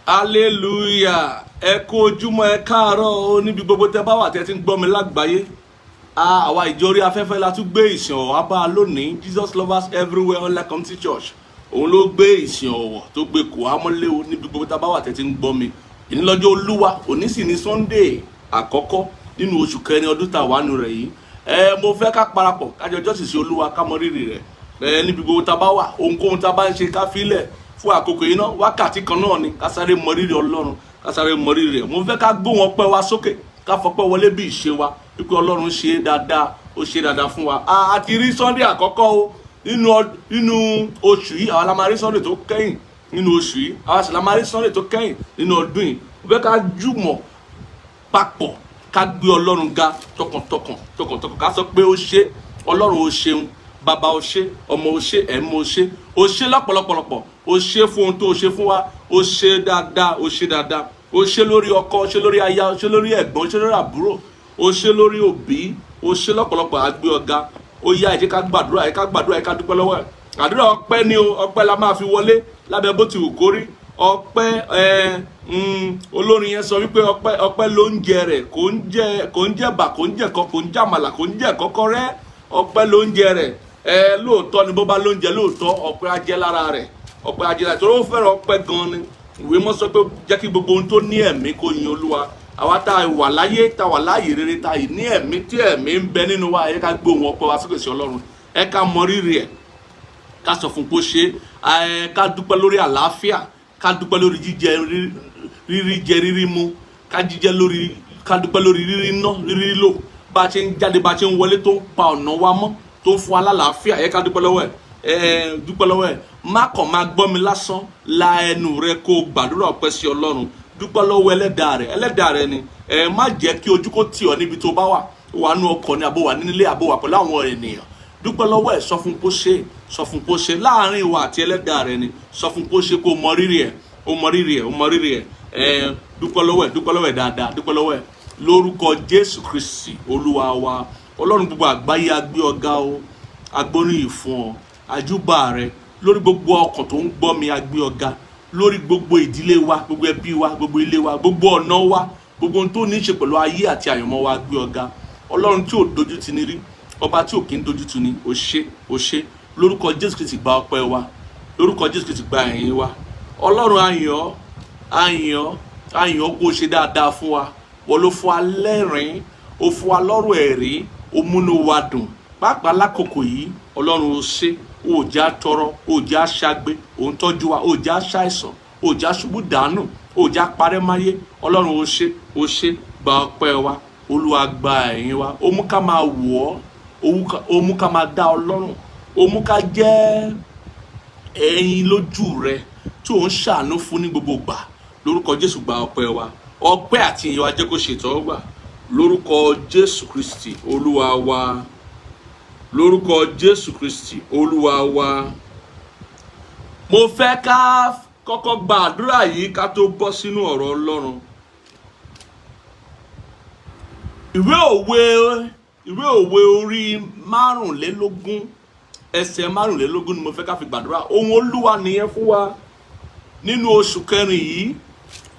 hallelujah. Ẹ kú ojúmọ́, ẹ káàárọ̀ o níbi gbogbo tẹ́ bá wà tẹ́ ti ń gbọ́ mi lágbàáyé. Àwa ìjọ orí afẹ́fẹ́ la tún gbé ìsìn ọ̀wọ̀ wá bá a lónìí. Jesus Lovers Everywhere Online Community Church. Òun ló gbé ìsìn ọ̀wọ̀ tó gbé kò ámọ́lé o níbi gbogbo tẹ́ bá wà tẹ́ ti ń gbọ́ mi. Ìní lọ́jọ́ Olúwa, òní sì ni Sunday àkọ́kọ́ nínú oṣù kẹrin ọdún tá a wà nù rẹ̀ yìí. Mo fẹ́ ká parapọ̀ ká jọ jọ́sìn sí Olúwa ká mọ rírì rẹ̀. Níbi gbogbo tá a bá wà, ohunkóhun tá a bá ń ṣe ká fílẹ̀ fún àkókò yìí náà, wákàtí kan náà ni ká sáré mọ rírì Ọlọ́run, ká sáré mọ rírì rẹ̀. Mo fẹ́ ká gbóhùn ọpẹ́ wa sókè, ká fọpẹ́ wọlé bí ìṣe wa, wípé Ọlọ́run ṣe dáadáa, ó ṣe dáadáa fún wa. A ti rí Sunday àkọ́kọ́ o nínú oṣù yìí. Àwa la máa rí Sunday tó kẹ́yìn nínú oṣù yìí, àwa sì la máa rí Sunday tó kẹ́yìn nínú ọdún yìí. Mo fẹ́ ká jùmọ̀ papọ̀ ká gbé Ọlọ́run ga tọkàntọkàn, ká sọ pé ó ṣe, Ọlọ́run ó ṣeun, bàbá ó ṣe, ọmọ ó ṣe, ẹ̀mí ó ṣe lọ́pọ̀lọpọ̀, ó ṣe fún ohun tó ó ṣe fún wa, ó ṣe dáadáa, ó ṣe dáadáa, ó ṣe lórí ọkọ, ó ṣe lórí aya, ó ṣe lórí ẹ̀gbọ́n, ó ṣe lórí àbúrò, ó ṣe lórí òbí, ó ṣe lọ́pọ̀lọpọ̀. Àgbé ọ̀gá, ó yá ẹ jẹ́ ká gbàdúrà, ẹ ká dúpẹ́ lọ́wọ́ ẹ̀. Àdúrà ọpẹ́ ni o, ọpẹ́ la máa fi wọlé lábẹ́ bó ti wù kórí. Ọpẹ́ olórin yẹn sọ wípé ọpẹ́ ló ń jẹ rẹ̀, kò ń jẹ bà, kò ń jẹ kọ, kò ń jẹ àmàlà, kò ń jẹ kọ́kọ́rẹ́. Ọpẹ́ ló ń jẹ rẹ̀. Lóòótọ́ ni bó bá ló ń jẹ lóòótọ́, ọpẹ́ á jẹ́ lára rẹ̀, ọpẹ́ á jẹ́ lára rẹ̀. Torí ó fẹ́ràn ọpẹ́ gan ni. Ìwé mọ́ sọ pé jẹ́ kí gbogbo ohun tó ní ẹ̀mí kó yin Olúwa. Àwa tá a wà láyé, tá a wà láàyè rere, tá a ní ẹ̀mí tí ẹ̀mí ń bẹ nínú wa, ẹ ká gbé ohùn ọpẹ́ wa sókè sí Ọlọ́run, ẹ ká mọ rírì ẹ̀, ká sọ fún pé ó ṣe, ká dúpẹ́ lórí àlàáfíà, ká dúpẹ́ lórí jíjẹ, rírí jẹ, rírí mu, ká dúpẹ́ lórí rírí ná, rírí lò, bá a ṣe ń jáde, bá a ṣe ń wọlé, tó ń pa ọ̀nà wa mọ́, tó ń fún wa lálàáfíà. Ẹ ká dúpẹ́ lọ́wọ́ ẹ̀, dúpẹ́ lọ́wọ́ ẹ̀. Má kàn máa gbọ́ mi lásán, la ẹnu rẹ kó gbàdúrà ọpẹ́ sí Ọlọ́run. Dúpẹ́ lọ́wọ́ ẹlẹ́dàá rẹ ni. Má jẹ́ kí ojú kó tì ọ́ níbi tó bá wà nú ọkọ̀ ni, àbò wà nílé, àbò wà pẹ̀lú àwọn ènìyàn. Dúpẹ́ lọ́wọ́ ẹ̀, sọ fún pé ó ṣe, sọ fún pé ó ṣe láàrin ìwà àti ẹlẹ́dàá rẹ ni. Sọ fún pé ó ṣe, kó mọ rírì ẹ̀, ó mọ rírì ẹ̀, ó mọ rírì ẹ̀. Dúpẹ́ lọ́wọ́ ẹ̀ dáadáa, dúpẹ́ lọ́wọ́ ẹ̀. Lórúkọ Jésù Kristi Olúwa wa. Ọlọ́run gbogbo àgbáyé a gbé ọ̀gá o, agbóríyìn fún ọ, àjúbà rẹ lórí gbogbo ọkàn tó ń gbọ́ mi, a gbé ọ̀gá lórí gbogbo ìdílé wa, gbogbo ẹbí wa, gbogbo ilé wa, gbogbo ọ̀nà wa, gbogbo ohun tó ní í ṣe pẹ̀lú ayé àti àyànmọ́ wa, a gbé ọ̀gá. Ọlọ́run tí ò dojú ti ní rí, ọba tí ò kí ń dojú ti ní, ó ṣe. Lórúkọ Jésù Kristi gba ọpẹ́ wa, lórúkọ Jésù Kristi gba ẹ̀yìn wa. Ọlọ́run àyàn kó ṣe dáadáa fún wa. Wọ́n ló fún wa lẹ́rìn-ín, ó fún wa lọ́rọ̀ ẹ̀rí, ó múnú wa dùn. Pàápàá lákòókò yìí, Ọlọ́run ó ṣe, ó já tọrọ, ó já ṣàgbé, ó ń tọ́jú wa, ó já ṣàìsàn, ó já ṣubú dànù, ó já parẹ́ máyé. Ọlọ́run ó ṣe gba ọpẹ́ wa. Olúwa gba ẹ̀yìn wa. Ó mú ká máa wò ọ́, ó mú ká máa dá Ọlọ́run, ó mú ká jẹ́ ẹ̀yin lójú rẹ tí ò ń ṣàánú fún ní gbogbo ìgbà. Lórúkọ Jésù gba ọpẹ́ wa. Ọpẹ́ àti ìyìn wa jẹ́ kó ṣètọ́wọ́gbà. Lórúkọ Jésù Kristi Olúwa wa. Lórúkọ Jésù Kristi Olúwa wa. Mo fẹ́ ká kọ́kọ́ gba àdúrà yìí ká tó bọ́ sínú ọ̀rọ̀ Ọlọ́run. Ìwé òwe orí 25 ẹsẹ̀ 25 ni mo fẹ́ ká fi gbàdúrà. Ohun Olúwa nìyẹn fún wa nínú oṣù kẹrin yìí,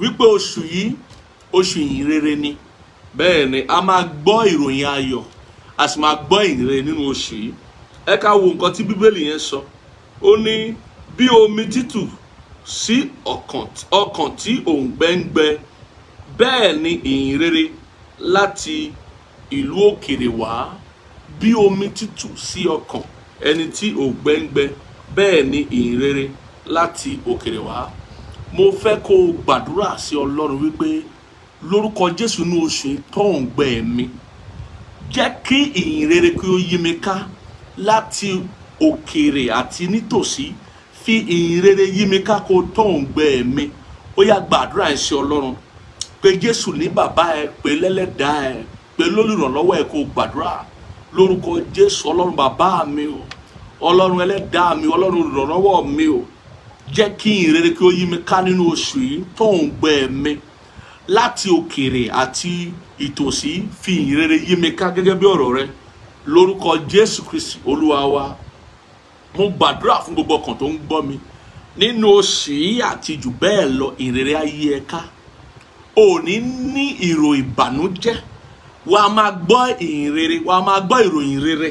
wípé oṣù yìí oṣù ìyìn rere ni. Bẹ́ẹ̀ ni a máa gbọ́ ìròyìn ayọ̀, a sì máa gbọ́ ìyìn rere nínú oṣù yìí. Ẹ ká wo nǹkan tí Bíbélì yẹn sọ. Ó ní bí omi tútù sí ọkàn tí òǹgbẹ ń gbẹ, bẹ́ẹ̀ ni ìyìn rere láti ìlú òkèrè wá. Bí omi tútù sí ọkàn ẹni tí òǹgbẹ ń gbẹ, bẹ́ẹ̀ ni ìyìn rere láti òkèrè wá. Mo fẹ́ kó o gbàdúrà sí Ọlọ́run wípé lórúkọ Jésù ní oṣù yìí tó ń gbẹ mi, jẹ́ kí ìyìn rere kí ó yí mi ká láti òkèrè àti nítòsí. Fi ìyìn rere yí mi ká kó tó ń gbẹ mi. Ó yá gbàdúrà ẹ̀ sí Ọlọ́run, pé Jésù ní bàbá ẹ, pé lẹ́lẹ́dàá ẹ, pé lólùrànlọ́wọ́ ẹ, kó gbàdúrà lórúkọ Jésù. Ọlọ́run bàbá mi o, Ọlọ́run ẹlẹ́dàá mi, Ọlọ́run olùrànlọ́wọ́ mi o, jẹ́ kí ìyìn rere kí ó yí mi ká nínú oṣù yìí tó ń gbẹ mi láti òkèrè àti ìtòsí. Fi ìyìn rere yí mi ká gẹ́gẹ́ bí ọ̀rọ̀ rẹ, lórúkọ Jésù Kristi Olúwa wa. Mo gbàdúrà fún gbogbo ọkàn tó ń gbọ́ mi. nínú oṣù yìí àti jù bẹ́ẹ̀ lọ ìrere ayé ẹ ká. Ò ní ní ìrò ìbànújẹ́, wàá máa gbọ́ ìrere, wàá máa gbọ́ ìròyìn rere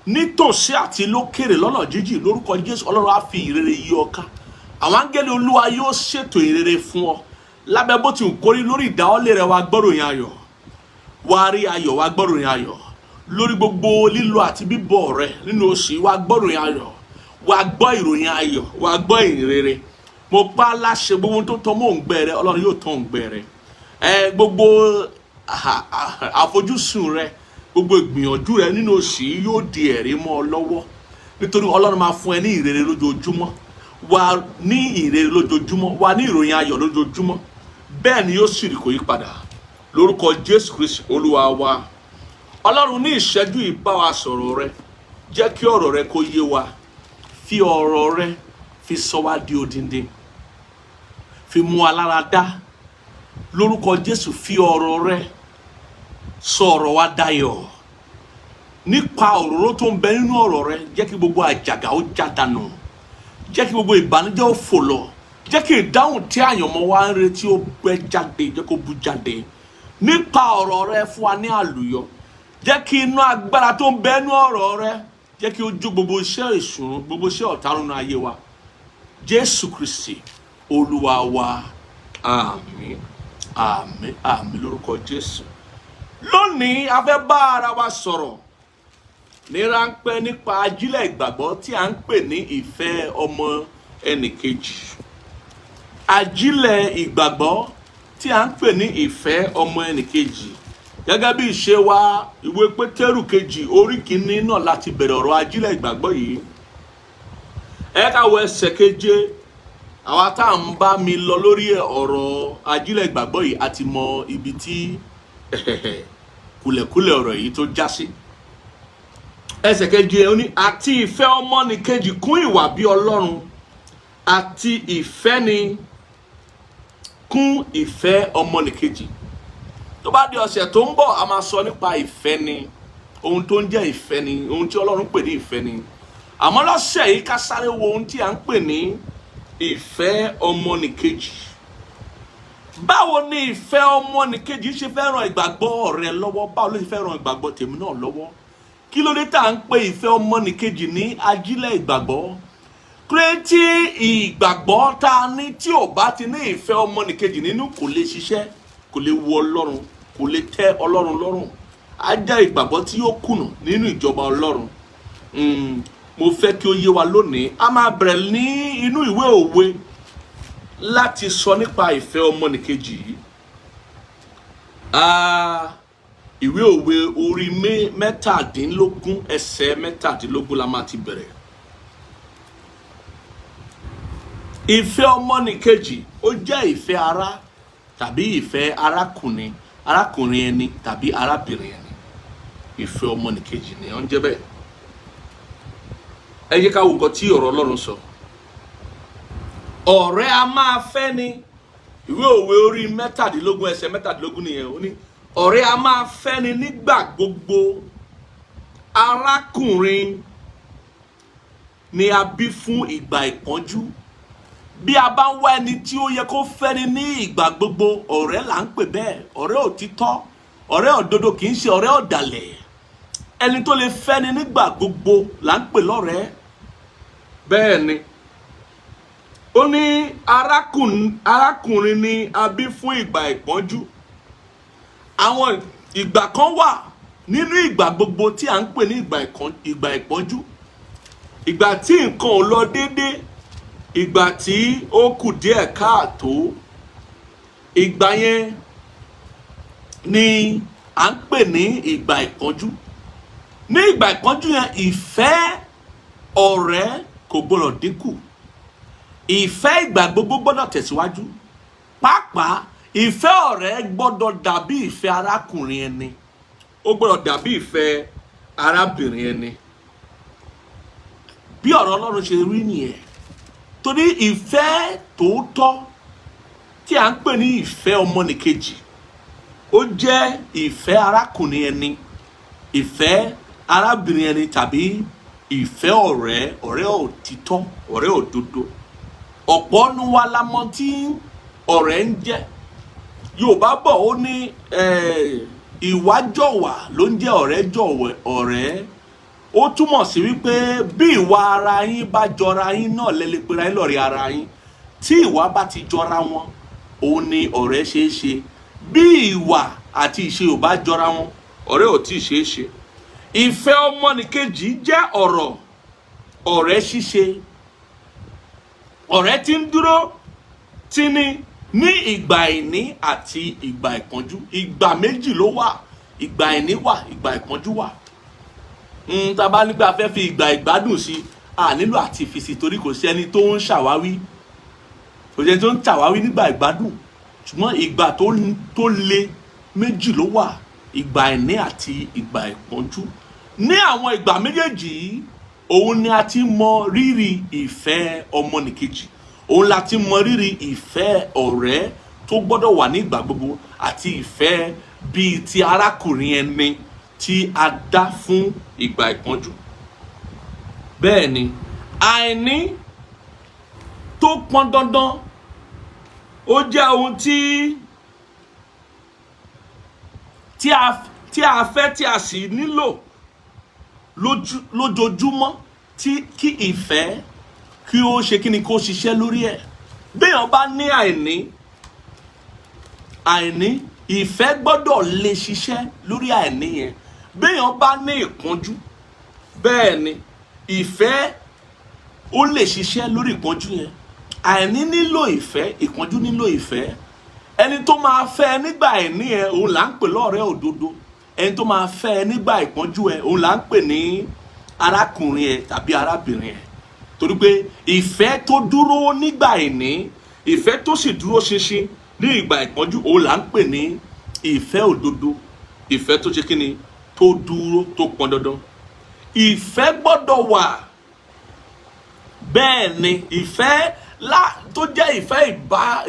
nítòsí àti lókèrè lọ́nà jíjìn. Lórúkọ Jésù, Ọlọ́run á fi ìrere yí ọ ká. Àwọn áńgẹ́lì Olúwa yóò ṣètò ìrere fún ọ lábẹ́ bó ti ń kórí lórí ìdáwọ́lé rẹ. Wàá gbọ́ ìròyìn ayọ̀, wàá rí ayọ̀, wàá gbọ́ ìròyìn ayọ̀ lórí gbogbo lílọ àti bíbọ̀ rẹ nínú oṣù yìí. Wàá gbọ́ ìròyìn ayọ̀, wàá gbọ́ ìròyìn ayọ̀, wàá gbọ́ ìrere. Mo pa á láṣẹ, gbogbo tó tọ́ mọ́ òǹgbẹ rẹ Ọlọ́run yóò tọ́ òǹgbẹ rẹ. Gbogbo àfojúsùn rẹ, gbogbo ìgbìyànjú rẹ nínú oṣù yìí yóò di ẹ̀rí mọ́ ọ lọ́wọ́, nítorí Ọlọ́run máa fún ẹ ní ìrere lójoojúmọ́. Wà ní ìrere lójoojúmọ́, wà ní ìròyìn ayọ̀ lójoojúmọ́. Bẹ́ẹ̀ ni yóò sì rí, kò yí padà. Lórúkọ Jésù Kristi Olúwa wa. Ọlọ́run ní ìṣẹ́jú yìí bá wa sọ̀rọ̀ rẹ, jẹ́ kí ọ̀rọ̀ rẹ kó yé wa. Fi ọ̀rọ̀ rẹ fi sọ wá di odindi, fi mú wa lára dá. Lórúkọ Jésù, fi ọ̀rọ̀ rẹ sọ ọ̀rọ̀ wa dayọ̀. Nípa òróró tó ń bẹ nínú ọ̀rọ̀ rẹ, jẹ́ kí gbogbo àjàgà ó já dànù, jẹ́ kí gbogbo ìbànújẹ́ ó fò lọ, jẹ́ kí ìdáhùn tí àyànmọ́ wa ń retí ó bẹ́ jáde, jẹ́ kó bú jáde. Nípa ọ̀rọ̀ rẹ fún wa ní àlùyọ, jẹ́ kí iná agbára tó ń bẹ nínú ọ̀rọ̀ rẹ, jẹ́ kí ó jó gbogbo iṣẹ́ ìṣòro, gbogbo iṣẹ́ ọ̀tá nínú ayé wa. Jésù Kristi Olúwa wa. Àmín, àmín, àmín lórúkọ Jésù. Lónìí a fẹ́ bá ara wa sọ̀rọ̀ ní ráńpẹ́ nípa ajílẹ̀ ìgbàgbọ́ tí a ń pè ní ìfẹ́ ọmọ ẹnìkejì. Ajílẹ̀ ìgbàgbọ́ tí a ń pè ní ìfẹ́ ọmọ ẹnìkejì. Gẹ́gẹ́ bí ìṣe wa, ìwé Pétérù kejì orí kìíní náà láti bẹ̀rẹ̀ ọ̀rọ̀ ajílẹ̀ ìgbàgbọ́ yìí. Ẹ ká wo ẹsẹ̀ keje. Àwa tá à ń bá mi lọ lórí ọ̀rọ̀ ajílẹ̀ ìgbàgbọ́ yìí àti mọ ibi tí kùlẹ̀kùlẹ̀ ọ̀rọ̀ yìí tó já sí. Ẹsẹ̀ keje ó ní àti ìfẹ́ ọmọnìkejì kún ìwà bí Ọlọ́run, àti ìfẹ́ ni kún ìfẹ́ ọmọnìkejì. Tó bá di ọ̀sẹ̀ tó ń bọ̀, a máa sọ nípa ìfẹ́ ni, ohun tó ń jẹ́ ìfẹ́ ni, ohun tí Ọlọ́run pè ní ìfẹ́ ni. Àmọ́ lọ́sẹ̀ yìí ká sáré wo ohun tí a ń pè ní ìfẹ́ ọmọnìkejì. Báwo ni ìfẹ́ ọmọnìkejì ṣe fẹ́ ràn ìgbàgbọ́ rẹ lọ́wọ́? Báwo ló ṣe fẹ́ ràn ìgbàgbọ́ tèmi náà lọ́wọ́? Kí ló dé tá à ń pè ìfẹ́ ọmọnìkejì ní ajílẹ̀ ìgbàgbọ́? Pé tí ìgbàgbọ́ tá a ní tí ò bá ti ní ìfẹ́ ọmọnìkejì nínú, kò lè ṣiṣẹ́, kò lè wu Ọlọ́run, kò lè tẹ́ Ọlọ́run lọ́rùn. Á jẹ́ ìgbàgbọ́ tí yóò kùnà nínú ìjọba Ọlọ́run. Mo fẹ́ kí ó yé wa lónìí. A máa bẹ̀rẹ̀ ní inú ìwé òwe láti sọ nípa ìfẹ́ ọmọnìkejì yìí. Ìwé òwe orí mẹ́tàdínlógún ẹsẹ̀ mẹ́tàdínlógún la máa ti bẹ̀rẹ̀. Ìfẹ́ ọmọnìkejì ó jẹ́ ìfẹ́ ara tàbí ìfẹ́ arákùnrin ẹni tàbí arábìnrin ẹni. Ìfẹ́ ọmọnìkejì ni ó ń jẹ́ bẹ́ẹ̀. Ẹ jẹ́ ká wo nǹkan tí ọ̀rọ̀ Ọlọ́run sọ. Ọ̀rẹ́ a máa fẹ́ ni. Ìwé òwe orí mẹ́tàdínlógún ẹsẹ̀ mẹ́tàdínlógún nìyẹn. Ó ní ọ̀rẹ́ a máa fẹ́ ni nígbà gbogbo. Arákùnrin ni a bí fún ìgbà ìpọ́njú. Bí a bá ń wá ẹni tí ó yẹ kó fẹ́ ni ní ìgbà gbogbo, ọ̀rẹ́ là ń pè bẹ́ẹ̀. Ọ̀rẹ́ òtítọ́, ọ̀rẹ́ òdodo, kì í ṣe ọ̀rẹ́ ọ̀dàlẹ̀. Ẹni tó lè fẹ́ ni nígbà gbogbo là ń pè lọ́rẹ̀ẹ́. Bẹ́ẹ̀ ni ó ní arákùnrin ni a bí fún ìgbà ìpọ́njú. Àwọn ìgbà kan wà nínú ìgbà gbogbo tí à ń pè ní ìgbà ìpọ́njú. Ìgbà tí nǹkan ò lọ déédéé, ìgbà tí ó kù díẹ̀ káàtó. Ìgbà yẹn ni à ń pè ní ìgbà ìpọ́njú. Ní ìgbà ìpọ́njú yẹn, ìfẹ́ ọ̀rẹ́ kò gbọdọ̀ dínkù. Ìfẹ́ ìgbà gbogbo gbọdọ̀ tẹ̀síwájú. Pàápàá ìfẹ́ ọ̀rẹ́ gbọdọ̀ dàbí ìfẹ́ arákùnrin ẹni. Ó gbọdọ̀ dàbí ìfẹ́ arábìnrin ẹni. Bí ọ̀rọ̀ Ọlọ́run ṣe rí nìyẹn. Torí ìfẹ́ tòótọ́ tí à ń pè ní ìfẹ́ ọmọnìkejì, ó jẹ́ ìfẹ́ arákùnrin ẹni, ìfẹ́ arábìnrin ẹni tàbí ìfẹ́ ọ̀rẹ́ òtítọ́, ọ̀rẹ́ òdodo. ọ̀pọ̀ nu wa la mọ̀ tí ọ̀rẹ́ ń jẹ́. Yorùbá bọ̀ ó ní ìwà jọ̀wà ló ń jẹ́ ọ̀rẹ́ jọ̀wẹ̀ ọ̀rẹ́. Ó túmọ̀ sí wípé bí ìwà ara yín bá jọra yín náà lẹ́lẹ́ pera yín lọ́rẹ́ ara yín. Tí ìwà bá ti jọra wọn, òun ni ọ̀rẹ́ ṣe é ṣe. Bí ìwà àti ìṣe ò bá jọra wọn, ọ̀rẹ́ ò tí ì ṣe é ṣe. Ìfẹ́ ọmọnìkejì jẹ́ ọ̀rẹ́ ṣíṣe. Ọ̀rẹ́ tí ń dúró tí ní ìgbà ìní àti ìgbà ìpọ́njú. Ìgbà méjì ló wà. Ìgbà ìní wà, ìgbà ìpọ́njú wà. Tá bá ní pé a fẹ́ fi ìgbà ìgbádùn sí, a nílò àti fi sí torí kò sí ẹni tó ń ṣàwáwí. Kò sí ẹni tó ń ṣàwáwí nígbà ìgbádùn. Ṣùgbọ́n ìgbà tó le méjì ló wà. Ìgbà ìní àti ìgbà ìpọ́njú. Ní àwọn ìgbà méjèèjì yìí, òun ni a ti mọ rírì ìfẹ́ ọmọnìkejì. Òun la ti mọ rírì ìfẹ́ ọ̀rẹ́ tó gbọ́dọ̀ wà ní ìgbà gbogbo àti ìfẹ́ bíi ti arákùnrin ẹni tí a dá fún ìgbà ìpọ́njú. Bẹ́ẹ̀ ni, àìní tó pọn dandan ó jẹ́ ohun tí a fẹ́ tí a sì nílò lójoojúmọ́ kí ìfẹ́ kí ó ṣe kí ni kó ṣiṣẹ́ lórí ẹ̀. Béèyàn bá ní àìní ìfẹ́ gbọ́dọ̀ lè ṣiṣẹ́ lórí àìní yẹn. Béèyàn bá ní ìpọ́njú, bẹ́ẹ̀ ni ìfẹ́ ó lè ṣiṣẹ́ lórí ìpọ́njú yẹn. Àìní nílò ìfẹ́, ìpọ́njú nílò ìfẹ́. Ẹni tó máa fẹ́ nígbà àìní ẹ òun là ń pè lọ́rẹ́ òdodo. Ẹni tó máa fẹ́ nígbà ìpọ́njú ẹ òun là ń pè ní arákùnrin ẹ tàbí arábìnrin ẹ. Torí pé ìfẹ́ tó dúró nígbà àìní, ìfẹ́ tó sì dúró ṣinṣin ní ìgbà ìpọ́njú òun là ń pè ní ìfẹ́ òdodo. Ìfẹ́ tó ṣe kíni tó dúró tó pọn dandan. Ìfẹ́ gbọ́dọ̀ wà. Bẹ́ẹ̀ ni ìfẹ́ tó jẹ́ ìfẹ́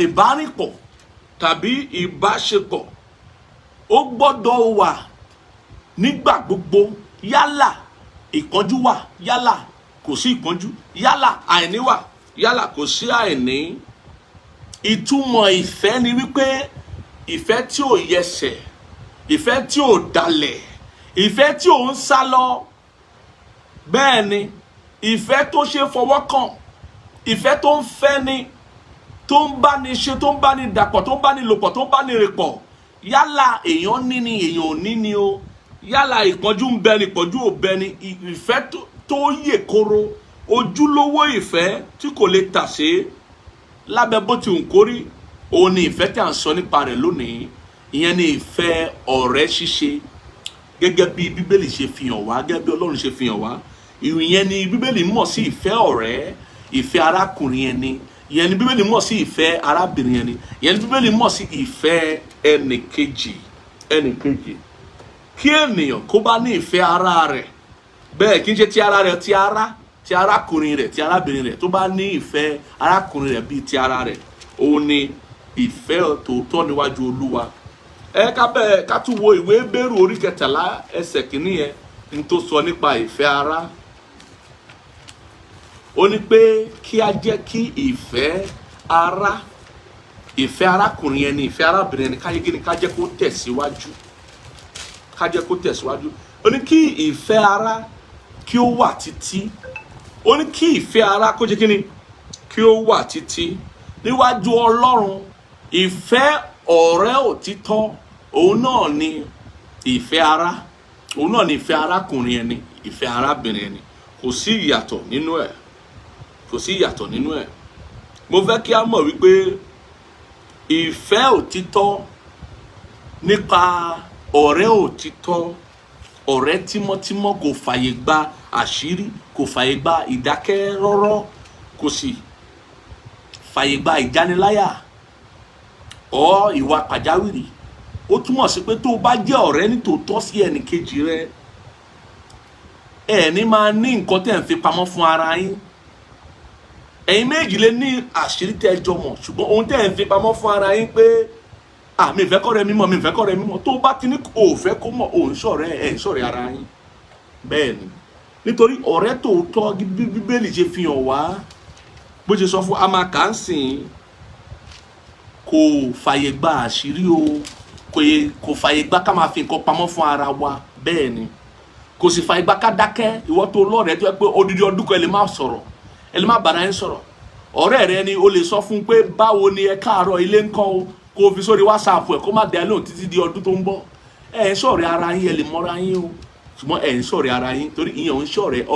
ìbárìnpọ̀ tàbí ìbáṣepọ̀ ó gbọ́dọ̀ wà nígbà gbogbo. Yálà ìpọ́njú wà, yálà kò sí ìpọ́njú, yálà àìní wà, yálà kò sí àìní. Ìtumọ̀ ìfẹ́ ni wípé ìfẹ́ tí ò yẹsẹ̀, ìfẹ́ tí ò dalẹ̀, ìfẹ́ tí ò ń sá lọ. Bẹ́ẹ̀ ni ìfẹ́ tó ṣe fọwọ́ kàn, ìfẹ́ tó ń fẹ́ ni, tó ń bá ni ṣe, tó ń bá ni dàpọ̀, tó ń bá ni lòpọ̀, tó ń bá ni rìpọ̀. Yálà èèyàn ní ni èèyàn ò ní ni o. Yálà ìpọ́njú ń bẹ ni ìpọ́njú ò bẹ ni. Ìfẹ́ tó yè koro, ojúlówó ìfẹ́ tí kò lè tàsé lábẹ́ bó ti ń kórí, òun ni ìfẹ́ tí à ń sọ nípa rẹ̀ lónìí. Ìyẹn ni ìfẹ́ ọ̀rẹ́ ṣíṣe gẹ́gẹ́ bí Bíbélì ṣe fi hàn wá, gẹ́gẹ́ bí Ọlọ́run ṣe fi hàn wá. Ìyẹn ni Bíbélì mọ̀ sí ìfẹ́ ọ̀rẹ́, ìfẹ́ arákùnrin ẹni. Ìyẹn ni Bíbélì mọ̀ sí ìfẹ́ arábìnrin ẹni. Ìyẹn ni Bíbélì mọ̀ sí ìfẹ́ ẹnìkejì. Kí ènìyàn kó bá ní ìfẹ́ ara rẹ̀, bẹ́ẹ̀ kí n ṣe ti ara rẹ̀, ti arákùnrin rẹ̀, ti arábìnrin rẹ̀, tó bá ní ìfẹ́ arákùnrin rẹ̀ bíi ti ara rẹ̀, òun ni ìfẹ́ tòótọ́ níwájú Olúwa. Ká tún wo ìwé Hébérù orí 13 ẹsẹ̀ kìíní yẹn ní tó sọ nípa ìfẹ́ ara. Ó ní pé kí a jẹ́ kí ìfẹ́ arákùnrin ẹni, ìfẹ́ arábìnrin ẹni ká jẹ́ kó tẹ̀síwájú. Ká jẹ́ kó tẹ̀síwájú. Ó ní kí ìfẹ́ ara kí ó wà títí. Ó ní kí ìfẹ́ ara kó jẹ́ kí ó wà títí níwájú Ọlọ́run. Ìfẹ́ ọ̀rẹ́ òtítọ́ òun náà ni ìfẹ́ ara. Òun náà ni ìfẹ́ arákùnrin ẹni, ìfẹ́ arábìnrin ẹni. Kò sí ìyàtọ̀ nínú ẹ̀. Kò sí ìyàtọ̀ nínú ẹ̀. Mo fẹ́ kí a mọ̀ wípé ìfẹ́ òtítọ́ nípa ọ̀rẹ́ òtítọ́, ọ̀rẹ́ tímọ́tímọ́ kò fàyè gba àṣírí, kò fàyè gba ìdákẹ́rọ́rọ́, kò sì fàyè gba ìjániláyà ọ ìwà pàjáwìrì. Ó túmọ̀ sí pé tó bá jẹ́ ọ̀rẹ́ nítòótọ́ sí ẹnìkejì rẹ, ẹ ní máa ní nǹkan tẹ́ ń fi pamọ́ fún ara yín. Ẹ̀yin méjì lè ní àṣírí tẹ́ jọ mọ̀, ṣùgbọ́n ohun tẹ́ ń fi pamọ́ fún ara yín pé mi fẹ́ kọ́rẹ́ mímọ́, mi fẹ́ kọ́rẹ́ mímọ́. Tó bá ti ní o fẹ́ kó mọ̀, o ń ṣọ̀rẹ́, ẹ̀ ń ṣọ̀rẹ́ ara yín. Bẹ́ẹ̀ ni, nítorí ọ̀rẹ́ tòótọ́ Bíbélì ṣe fi hàn wá, bó ṣe sọ fún a máa kà ń sìn kò fàyè gba àṣírí o, kò fàyè gba ká máa fi nǹkan pamọ́ fún ara wa, bẹ́ẹ̀ ni kò sì fàyè gba ká dákẹ́. ìwọ tó lọ́rẹ̀ẹ́ tó yẹ pé odidi ọdún kan ẹ lè má sọ̀rọ̀, ẹ lè má bára yín sọ̀rọ̀. ọ̀rẹ́ rẹ ni o lè sọ fún pé báwo ni ẹ káàárọ̀ ilé ńkọ́ o, kó o fi sórí WhatsApp ẹ kó má dá lóhùn títí di ọdún tó ń bọ̀. ẹ ń ṣọ̀rẹ́ ara yín, ẹ lè mọ́ra yín o, ṣùgbọ́n ẹ ń ṣọ̀rẹ́ ara yín torí ìyẹn ò ń ṣọ̀rẹ́.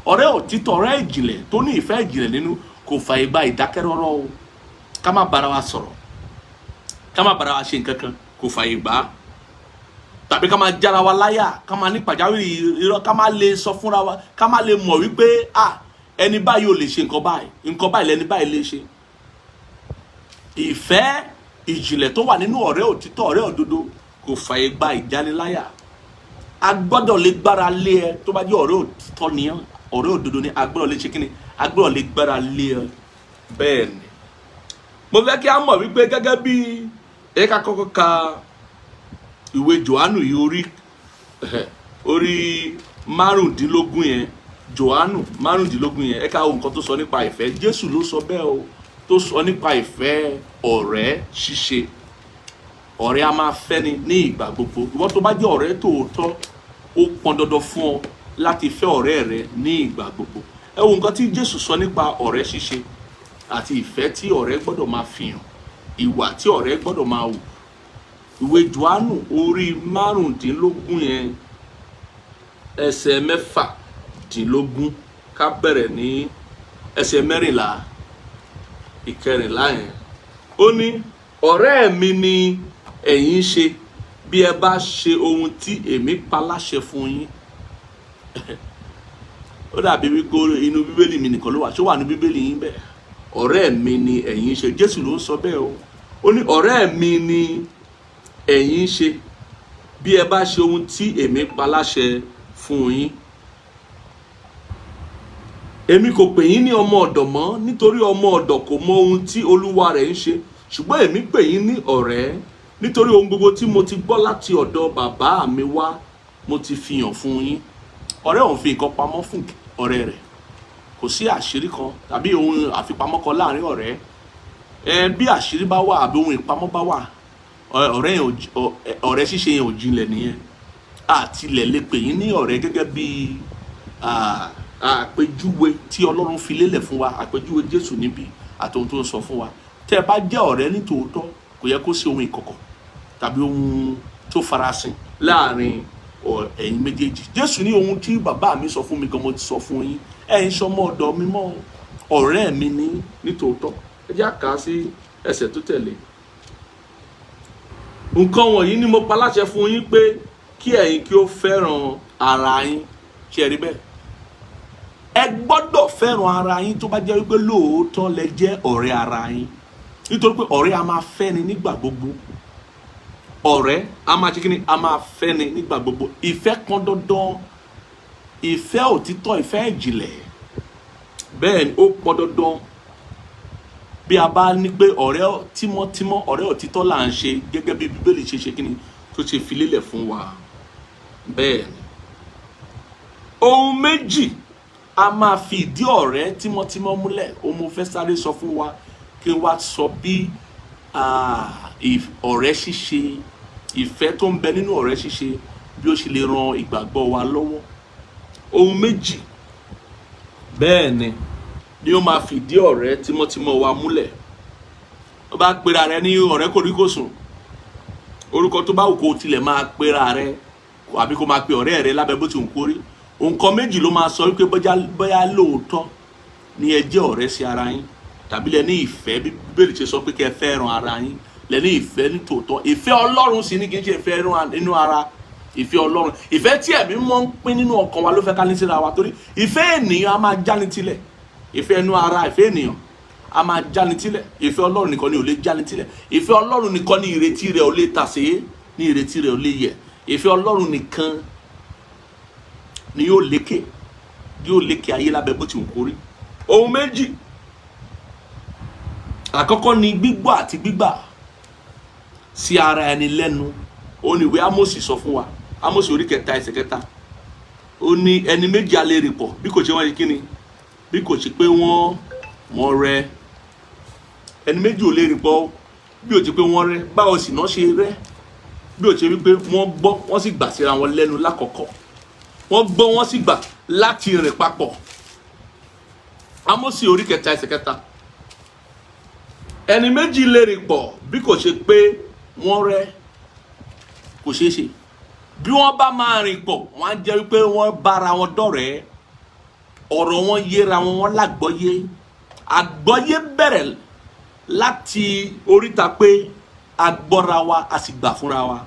ọ̀rẹ́ òtítọ́, ọ̀rẹ́ ìjìnlẹ̀ tó ní ìfẹ́ ìjìnlẹ̀ nínú kò fàyè gba ìdákẹ́rọ́rọ́ o, ká má bára wa sọ̀rọ̀, ká má bára wa ṣe nǹkan kan, kò fàyè gbà. tàbí ká máa jára wa láyà, ká máa ní pàjáwìrì irọ́, ká má lè sọ fúnra wa, ká má lè mọ̀ wípé ẹni báyìí ò lè ṣe nǹkan báyìí lẹni báyìí lè ṣe. ìfẹ́ ìjìnlẹ̀ tó wà nínú ọ̀rẹ́ òtítọ́, ọ̀rẹ́ òdodo kò fàyè gba ìjániláyà. a gbọ́dọ̀ lè gbára lé ẹ tó bá jẹ́ ọ̀rẹ́ òtítọ́ ni ọ̀rẹ́ òdodo ni, a gbọ́dọ̀ lè ṣe kíni, a gbọ́dọ̀ lè gbára lé ẹ. bẹ́ẹ̀ ni mo fẹ́ kí a mọ̀ wípé gẹ́gẹ́ bí ká kọ́kọ́ ka ìwé Jòhánù yìí orí márùndínlógún yẹn, Jòhánù márùndínlógún yẹn, ká wo nǹkan tó sọ nípa ìfẹ́. Jésù ló sọ bẹ́ẹ̀ o, tó sọ nípa ìfẹ́ ọ̀rẹ́ ṣíṣe. ọ̀rẹ́ a máa fẹ́ni ní ìgbà gbogbo. ìwọ tó bá jẹ́ ọ̀rẹ́ tòótọ́, ó pọn dandan fún ọ láti fẹ́ ọ̀rẹ́ rẹ ní ìgbà gbogbo. ẹ wo nǹkan tí Jésù sọ nípa ọ̀rẹ́ ṣíṣe àti ìfẹ́ tí ọ̀rẹ́ gbọ́dọ̀ máa fihàn, ìwà tí ọ̀rẹ́ gbọ́dọ̀ máa wù. ìwé Jòhánù orí márùndínlógún yẹn ẹsẹ̀ mẹ́fàdínlógún, ká bẹ̀rẹ̀ ní ẹsẹ̀ mẹ́rìnlá ìkẹrìnlá yẹn. ó ní ọ̀rẹ́ mi ni ẹ̀yin ṣe bí ẹ bá ṣe ohun tí èmi pa láṣẹ fún yín. ó dàbí wípé inú bíbélì mi nìkan ló wà, ṣó wà ní bíbélì yín bẹ́ẹ̀? ọ̀rẹ́ mi ni ẹ̀yin ṣe. Jésù ló ń sọ bẹ́ẹ̀ o. ó ní ọ̀rẹ́ mi ni ẹ̀yin ṣe bí ẹ bá ṣe ohun tí èmi pa láṣẹ fún yín. èmi kò pè yín ní ọmọ ọ̀dọ̀ mọ́, nítorí ọmọ ọ̀dọ̀ kò mọ ohun tí olúwa rẹ̀ ń ṣe, ṣùgbọ́n èmi pè yín ní ọ̀rẹ́, nítorí ohun gbogbo tí mo ti gbọ́ láti ọ̀dọ̀ bàbá mi wá mo ti fi hàn fún yín. ọ̀rẹ́ òun fi nǹkan pamọ́ fún ọ̀rẹ́ rẹ̀, kò sí àṣírí kan tàbí ohun àfipamọ́ kan láàrin ọ̀rẹ́. bí àṣírí bá wà àbí ohun ìpamọ́ bá wà, ọ̀rẹ́ ṣíṣe yẹn ò jinlẹ̀ nìyẹn. àtilẹ̀ lè pè yín ní ọ̀rẹ́ gẹ́gẹ́ bí àpèjúwe tí Ọlọ́run fi lélẹ̀ fún wa, àpèjúwe Jésù níbi àti ohun tó ń sọ fún wa. tẹ́ ẹ bá jẹ́ ọ̀rẹ́ ní tòótọ́, kò yẹ kó sí ohun ìkọ̀kọ̀ tàbí ohun tó farasin láàrin ẹ̀yin méjèèjì. Jésù ní ohun tí bàbá mi sọ fún mi gan mo ti sọ fún yín, ẹ̀yin sọmọ ọ̀dọ̀ mi mọ́, ọ̀rẹ́ mi ní tòótọ́. ẹ jẹ́ ká sí ẹsẹ̀ tó tẹ̀lé. nǹkan wọ̀nyí ni mo pa láṣẹ fún yín pé kí ẹ̀yin kí ó fẹ́ràn ara yín. ṣé ẹ rí bẹ́ẹ̀? ẹ gbọ́dọ̀ fẹ́ràn ara yín tó bá jẹ́ wípé lóòótọ́ lẹ jẹ́ ọ̀rẹ́ ara yín, nítorí pé ọ̀rẹ́ a máa fẹ́ni nígbà gbogbo. ọ̀rẹ́ a máa ṣe kí ni? A máa fẹ́ni nígbà gbogbo. ìfẹ́ kan dandan, ìfẹ́ òtítọ́, ìfẹ́ ìjìnlẹ̀, bẹ́ẹ̀ ni ó pọn dandan. bí a bá ní pé ọ̀rẹ́ tímọ́tímọ́, ọ̀rẹ́ òtítọ́ là ń ṣe gẹ́gẹ́ bí Bíbélì ṣe kí ni tó ṣe fi lélẹ̀ fún wa. bẹ́ẹ̀ ni ohun méjì a máa fi ìdí ọ̀rẹ́ tímọ́tímọ́ múlẹ̀. ó mo fẹ́ sáré sọ fún wa kí n wá sọ bí ọ̀rẹ́ ṣíṣe, ìfẹ́ tó ń bẹ nínú ọ̀rẹ́ ṣíṣe bí ó ṣe lè ran ìgbàgbọ́ wa lọ́wọ́. ohun méjì bẹ́ẹ̀ ni ó máa fi ìdí ọ̀rẹ́ tímọ́tímọ́ wa múlẹ̀. ó bá pera rẹ ní ọ̀rẹ́ kòríkòsùn, orúkọ tó bá wù kó tilẹ̀ máa pera rẹ àbí kó máa pe ọ̀rẹ́ rẹ lábẹ́ bó ti ń kórí, nǹkan méjì ló máa sọ wípé bóyá lóòótọ́ ni ẹ jẹ́ ọ̀rẹ́ sí ara yín, tàbí lẹ ní ìfẹ́. Bíbélì ṣe sọ pé kẹ́ fẹ́ràn ara yín, lẹ ní ìfẹ́ ní tòótọ́. ìfẹ́ Ọlọ́run sì ní kì í ṣe ìfẹ́ nínú ara, ìfẹ́ Ọlọ́run, ìfẹ́ tí ẹ̀mí mọ́ ń pín nínú ọkàn wa ló fẹ́ ká ní síra wa. torí ìfẹ́ ènìyàn a máa jáni tilẹ̀, ìfẹ́ inú ara, ìfẹ́ ènìyàn a máa jáni tilẹ̀. ìfẹ́ Ọlọ́run nìkan ni ò lè jáni tilẹ̀. ìfẹ́ Ọlọ́run nìkan ni ìrètí rẹ̀ ò lè tàsé, ní ìrètí rẹ̀ ò lè yẹ̀. ìfẹ́ Ọlọ́run nìkan ni yóò lékè ayé lábẹ́ bó ti wù kó rí. ohun méjì, àkọ́kọ́ ni gbígbọ́ àti gbígbà sí ara ẹni lẹ́nu. ó ní ìwé Ámósì sọ fún wa, Ámósì orí 3 ẹsẹ̀ 3. ó ní ẹni méjì a lè rìn pọ̀ bí kò ṣe wọ́n ṣe kíni, bí kò ṣe pé wọ́n wọ́n rẹ́. Ẹni méjì ò lè rìn pọ̀ bí ó ti pé wọ́n rẹ́. Báwo sì náà ṣe rẹ́? Bí ó ti wí pé wọ́n gbọ́ wọ́n sì gbà síra wọn lẹ́nu lákọ̀ọ́kọ́. Wọ́n gbọ́ wọ́n sì gbà láti rìn papọ̀. Ámósì orí 3 ẹsẹ̀ 3. Ẹni méjì lè rìn pọ̀ bí kò ṣe pé wọ́n rẹ́. Kò ṣeé ṣe. Bí wọ́n bá máa rìn pọ̀, wọ́n á jẹ́ wípé wọ́n bára wọn dọ̀rẹ́. Ọ̀rọ̀ wọn yéra wọn, wọ́n lágbọ́yé. Àgbọ́yé bẹ̀rẹ̀ láti oríta pé a gbọ́ra wa a sì gbà fúnra wa.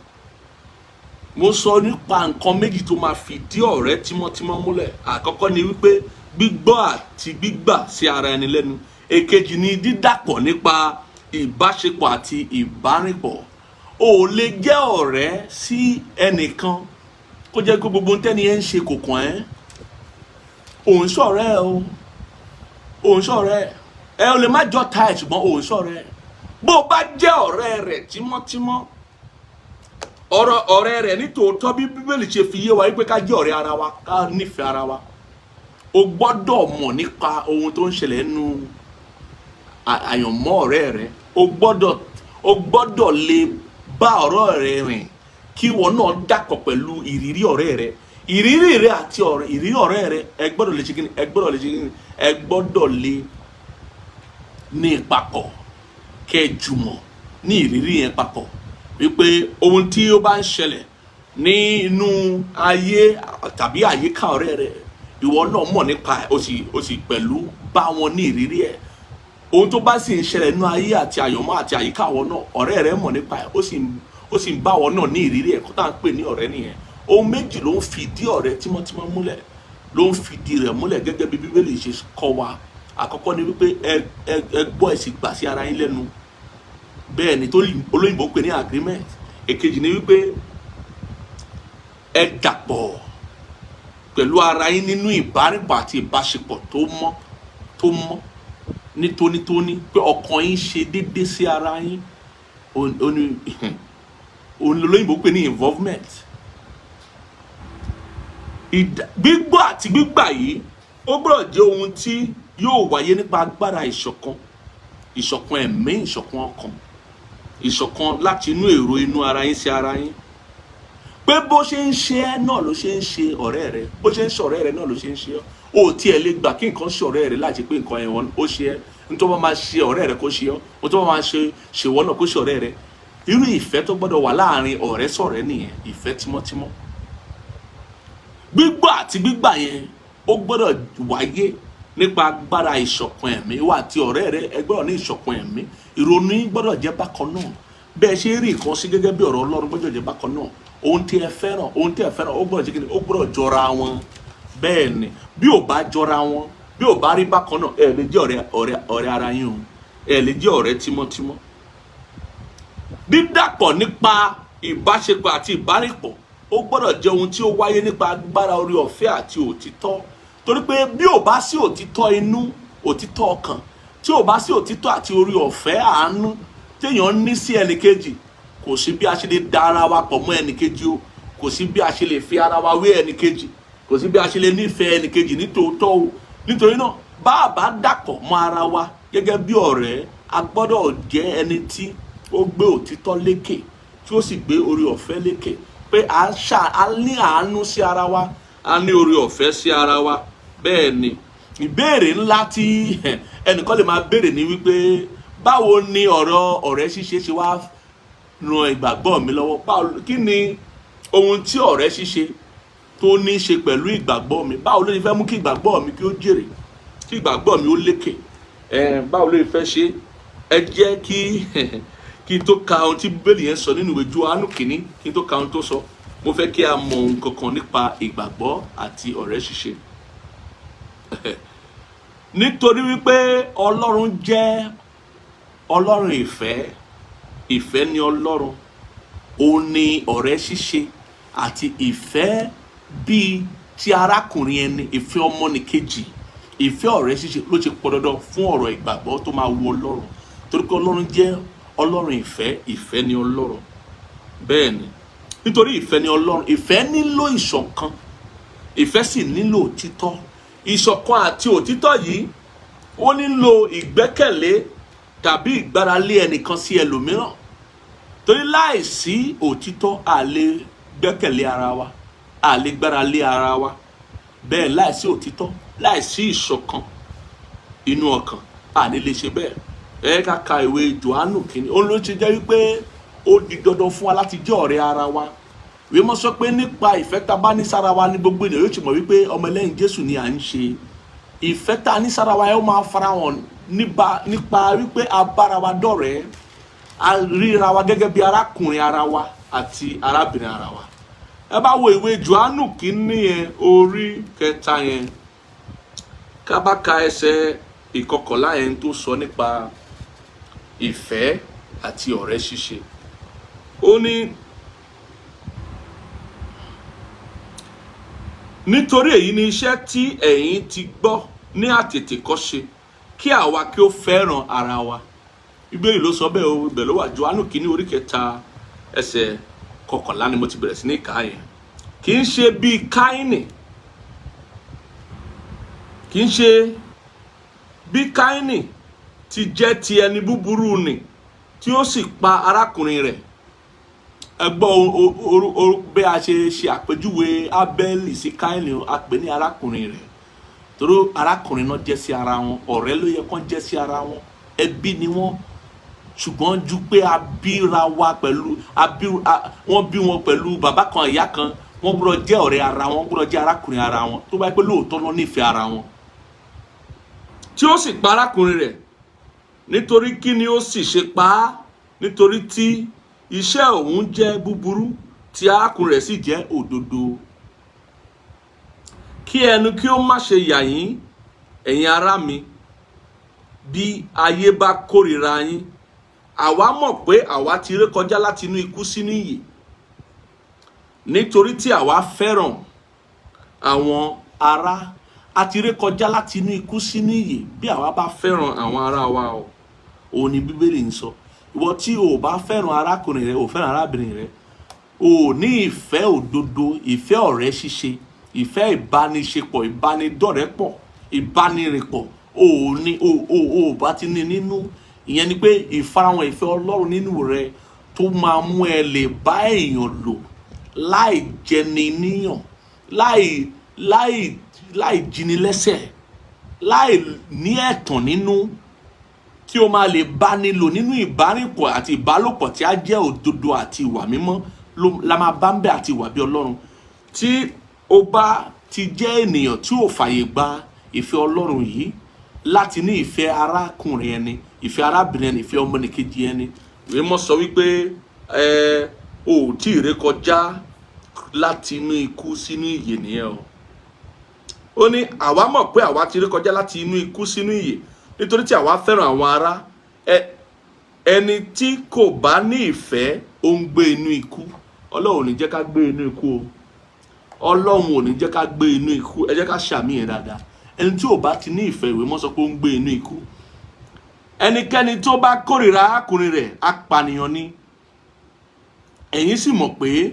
Mo sọ nípa nǹkan méjì tó máa fìdí ọ̀rẹ́ tímọ́tímọ́ múlẹ̀. Àkọ́kọ́ ni wípé gbígbọ́ àti gbígbà sí ara ẹni lẹ́nu. Èkejì ni dídàpọ̀ nípa ìbáṣepọ̀ àti ìbárìnpọ̀. O ò lè jẹ́ ọ̀rẹ́ sí ẹnìkan kó jẹ́ pé gbogbo tẹ́ni ẹ ń ṣe kò kàn ẹ́. Òun ṣọ̀rẹ́ o. Òun ṣọ̀rẹ́. Ẹ ò lè má jọ ta ẹ̀ ṣùgbọ́n òun ṣọ̀rẹ́. Bó o bá jẹ́ ọ̀rẹ́ rẹ̀ tímọ́tímọ́, ọ̀rẹ́ rẹ̀ nítòótọ́ bí Bíbélì ṣe fi yé wa wípé ká jẹ́ ọ̀rẹ́ ara wa, ká nífẹ̀ẹ́ ara wa. O gbọ́dọ̀ mọ̀ nípa ohun tó ń ṣẹlẹ̀ nínú àyànmọ́ ọ̀rẹ́ rẹ̀. O gbọ́dọ̀ lè bá ọ̀rọ̀ rẹ̀ rìn kí ìwọ náà dàpọ̀ pẹ̀lú ìrírí ọ̀rẹ́ rẹ̀. Ìrírí rẹ̀ àti ìrírí ọ̀rẹ́ rẹ̀ ẹ gbọ́dọ̀ lè ṣe kíni, ẹ gbọ́dọ̀ lè ní papọ̀ kẹjùmọ̀ ní ìrírí yẹn papọ̀ wípé ohun tí ó bá ń ṣẹlẹ̀ ní inú ayé tàbí àyíká ọ̀rẹ́ rẹ̀ ìwọ náà mọ̀ nípa ẹ̀, o sì pẹ̀lú bá wọn ní ìrírí ẹ̀. Ohun tó bá sì ń ṣẹlẹ̀ nínú ayé àti àyànmọ́ àti àyíká wọn náà ọ̀rẹ́ rẹ̀ mọ̀ nípa ẹ̀, ó sì ń bá wọn náà ní ìrírí ẹ̀. Kó tá à ń pè ní ọ̀rẹ́ nìyẹn. Ohun méjì ló ń fìdí ọ̀rẹ́ tímọ́tímọ́ múlẹ̀, ló ń fìdí rẹ̀ múlẹ̀ gẹ́gẹ́ bí Bíbélì ṣe kọ́ wa. Àkọ́kọ́ ni wípé ẹ gbọ́ ẹ sì gbà sí ara yín lẹ́nu. Bẹ́ẹ̀ ni tó olóyìnbó pè ní agreement. Èkejì ni wípé ẹ dàpọ̀ pẹ̀lú ara yín nínú ìbárìnpọ̀ àti ìbáṣepọ̀ tó mọ́ ní tónítóní, pé ọkàn yín ṣe déédéé sí ara yín. Òun olóyìnbó pè ní involvement. Gbígbọ́ àti gbígbà yìí ó gbọ́dọ̀ jẹ́ ohun tí yóò wáyé nípa agbára ìṣọ̀kan ẹ̀mí, ìṣọ̀kan ọkàn, ìṣọ̀kan láti inú èrò inú ara yín sí ara yín. Pé bó ṣe ń ṣe ẹ́ náà ló ṣe ń ṣe ọ̀rẹ́ rẹ, bó ṣe ń ṣe ọ̀rẹ́ rẹ náà ló ṣe ń ṣe ọ́. O tiẹ̀ lè gbà kí nǹkan ṣe ọ̀rẹ́ rẹ láti pé nǹkan ẹ̀wọ̀n ó ṣe ẹ́. Nítorí wọ́n máa ṣe ọ̀rẹ́ rẹ kó ṣe ọ́, nítorí wọ́n máa ṣe wọ́n náà kó ṣe ọ̀rẹ́ rẹ. Irú ìfẹ́ tó gbọ́dọ̀ wà láàrin ọ̀rẹ́ sọ̀rẹ́ nìyẹn, ìfẹ́ tímọ́tímọ́. Gbígbọ́ àti gbígbà yẹn ó gbọ́dọ̀ wáyé nípa agbára ìṣọ̀kan ẹ̀mí. Wà àti ọ̀rẹ́ rẹ ẹ gbọ́dọ̀ ní ìṣọ̀kan ẹ̀mí. Ìrònú yín gbọ́dọ̀ jẹ́ bákan náà. Bẹ́ẹ̀ ṣe rí nǹkan sí gẹ́gẹ́ bí ọ̀rọ̀ Ọlọ́run gbọ́dọ̀ jẹ́ bákan náà. Ohun tí ẹ fẹ́ràn ó gbọ́dọ̀ jẹ́ kíni, ó gbọ́dọ̀ jọra wọn. Bẹ́ẹ̀ ni bí ò bá jọra wọn, bí ò bá rí bákan náà, ẹ lè jẹ́ ọ̀rẹ́ ara yín o. Ẹ lè jẹ́ ọ̀rẹ́ tímọ́tímọ́. Dídàpọ̀ nípa ìbáṣepọ̀ àti ìbárìnpọ̀ ó gbọ́dọ̀ jẹ́ ohun tí ó wáyé nípa agbára oore ọ̀fẹ́ àti òtítọ́. Torí pé bí ò bá sí òtítọ́ inú, òtítọ́ ọkàn, tí ò bá sí òtítọ́ àti oore ọ̀fẹ́ àánú téèyàn ní sí ẹnìkejì, kò sí bí a ṣe lè da ara wa pọ̀ mọ́ ẹnìkejì o. Kò sí bí a ṣe lè fi ara wa wé ẹnìkejì. Kò sí bí a ṣe lè nífẹ̀ẹ́ ẹnìkejì ní tòótọ́ o. Nítorí náà bá a bá dàpọ̀ mọ́ ara wa gẹ́gẹ́ bí ọ̀rẹ́, a gbọ́dọ̀ jẹ́ ẹni tí ó gbé òtítọ́ lékè, tí ó sì gbé oore ọ̀fẹ́ lékè. Pé a ní àánú sí ara wa, a ní oore ọ̀fẹ́ sí ara wa. Bẹ́ẹ̀ ni ìbéèrè ńlá tí ẹnìkan lè máa béèrè ni wípé báwo ni ọ̀rọ̀ ọ̀rẹ́ ṣíṣe ṣe wá ran ìgbàgbọ́ mi lọ́wọ́? Kí ni ohun tí ọ̀rẹ́ ṣíṣe tó ní í ṣe pẹ̀lú ìgbàgbọ́ mi? Báwo ló ní fẹ́ mú kí ìgbàgbọ́ mi kí ó jèrè, kí ìgbàgbọ́ mi ó lékè? Báwo ló ní fẹ́ ṣe? Ẹ jẹ́ kí n tó ka ohun tí Bíbélì yẹn sọ nínú ìwé Jòhánù kìíní, kí n tó ka ohun tó sọ, mo fẹ́ kí a mọ ohun kankan nípa ìgbàgbọ́ àti ọ̀rẹ́ ṣíṣe. Nítorí wípé Ọlọ́run jẹ́ Ọlọ́run ìfẹ́ ni Ọlọ́run. Ó ní ọ̀rẹ́ ṣíṣe àti ìfẹ́ bíi ti arákùnrin ẹni, ìfẹ́ ọmọnìkejì, ìfẹ́ ọ̀rẹ́ ṣíṣe ló ṣe pọ̀ dandan fún ọ̀rọ̀ ìgbàgbọ́ tó máa wu Ọlọ́run. Torí pé Ọlọ́run jẹ́ Ọlọ́run ìfẹ́ ni Ọlọ́run. Bẹ́ẹ̀ ni nítorí ìfẹ́ ni Ọlọ́run, ìfẹ́ nílò ìṣọ̀kan, ìfẹ́ sì nílò òtítọ́. Ìṣọ̀kan àti òtítọ́ yìí ó nílò ìgbẹ́kẹ̀lé tàbí ìgbáralé ẹnìkan sí ẹlòmíràn, torí láìsí òtítọ́ a lè gbẹ́kẹ̀lé ara wa, a lè gbáralé ara wa. Bẹ́ẹ̀ láìsí òtítọ́, láìsí ìṣọ̀kan inú ọkàn, a ní lè ṣe bẹ́ẹ̀. Ká ka ìwé Jòhánù kìíní, ó ló ṣe jẹ́ wípé ó di dandan fún wa láti jẹ́ ọ̀rẹ́ ara wa. Ìwé mọ́ sọ pé nípa ìfẹ́ tá bá ní sára wa ní gbogbo ènìyàn yóò ti mọ̀ wípé ọmọlẹ́yìn Jésù ni à ń ṣe. Ìfẹ́ tá ní sára wa yóò máa farahàn nípa wípé a bára wa dọ̀rẹ́, a ríra wa gẹ́gẹ́ bí arákùnrin ara wa àti arábìnrin ara wa. Ẹ bá wo ìwé Jòhánù kìíní yẹn orí 3 yẹn, ká bá ka ẹsẹ̀ 11 yẹn tó sọ nípa ìfẹ́ àti ọ̀rẹ́ ṣíṣe. Ó ní, nítorí èyí ni iṣẹ́ tí ẹ̀yin ti gbọ́ ní àtètèkọ́ṣe, kí àwa kí ó fẹ́ràn ara wa. Bíbélì ló sọ bẹ́ẹ̀ o, ibẹ̀ ló wà. Jòhánù kìíní orí 3 ẹsẹ̀ 11 ni mo ti bẹ̀rẹ̀ sí ní kà yẹn. Kì í ṣe bí Káínì, kì í ṣe bí Káínì ti jẹ́ ti ẹni búburú ni, tí ó sì pa arákùnrin rẹ̀. Ẹ gbọ́ bí a ṣe àpèjúwe Ábẹ́lì sí Káínì, a pè ní arákùnrin rẹ̀, torí arákùnrin náà jẹ́ sí ara wọn, ọ̀rẹ́ ló yẹ kán jẹ́ sí ara wọn, ẹbí ni wọ́n. Ṣùgbọ́n ju pé a bíra wa pẹ̀lú wọ́n bí wọn pẹ̀lú bàbá kan ìyá kan, wọ́n gbọ́dọ̀ jẹ́ ọ̀rẹ́ ara wọn, gbọ́dọ̀ jẹ́ arákùnrin ara wọn, tó bá yẹ pé lóòótọ́ ló nífẹ̀ẹ́ ara wọn. Tí ó sì pa arákùnrin rẹ̀, nítorí kí ni ó sì ṣe pa á? Nítorí tí iṣẹ́ òun jẹ́ búburú, tí arákùnrin rẹ̀ sì jẹ́ òdodo. Kí ẹnu kí ó má ṣe yà yín, ẹ̀yin ará mi, bí ayé bá kórìíra yín. Àwa mọ̀ pé àwa ti ré kọjá láti inú ikú sínú ìyè, nítorí tí àwa fẹ́ràn àwọn ará. A ti ré kọjá láti inú ikú sínú ìyè bí àwa bá fẹ́ràn àwọn ará wa o. Òun ni Bíbélì ń sọ. Ìwọ tí o bá fẹ́ràn arákùnrin rẹ, o fẹ́ràn arábìnrin rẹ, o ní ìfẹ́ òdodo, ìfẹ́ ọ̀rẹ́ ṣíṣe, ìfẹ́ ìbániṣepọ̀, ìbánidọ́rẹ̀pọ̀, ìbánirìnpọ̀, o bá ti ní nínú. Ìyẹn ni pé ìfarahàn ìfẹ́ Ọlọ́run nínú rẹ tó máa mú ẹ lè bá èèyàn lò láì jẹni níyàn, láì jini lẹ́sẹ̀, láì ní ẹ̀tàn nínú, tí o máa lè bá nílò nínú ìbárìnpọ̀ àti ìbálòpọ̀ tí a jẹ́ òdodo àti ìwà mímọ́ la máa bá ń bẹ àti ìwà bí Ọlọ́run. Tí o bá ti jẹ́ ènìyàn tí ò fàyè gba ìfẹ́ Ọlọ́run yìí, láti ní ìfẹ́ arákùnrin ẹni, ìfẹ́ arábìnrin ẹni, ìfẹ́ ọmọnìkejì ẹni, ìwé mọ́ sọ wípé o tí ì ré kọjá láti inú ikú sínú ìyè nìyẹn o. Ó ní àwa mọ̀ pé àwa ti ré kọjá láti inú ikú sínú ìyè, nítorí tí àwa fẹ́ràn àwọn ará. Ẹni tí kò bá ní ìfẹ́ ó ń gbé inú ikú. Ọlọ́run ò ní jẹ́ ká gbé inú ikú o. Ọlọ́run ò ní jẹ́ ká gbé inú ikú. Ẹ jẹ́ ká ṣàmì yẹn dáadáa. Ẹni tí ò bá ti ní ìfẹ́, ìwé mọ́ sọ pé ó ń gbé inú ikú. Ẹnikẹ́ni tó bá kórìíra arákùnrin rẹ̀, apànìyàn ni. Ẹ̀yin sì mọ̀ pé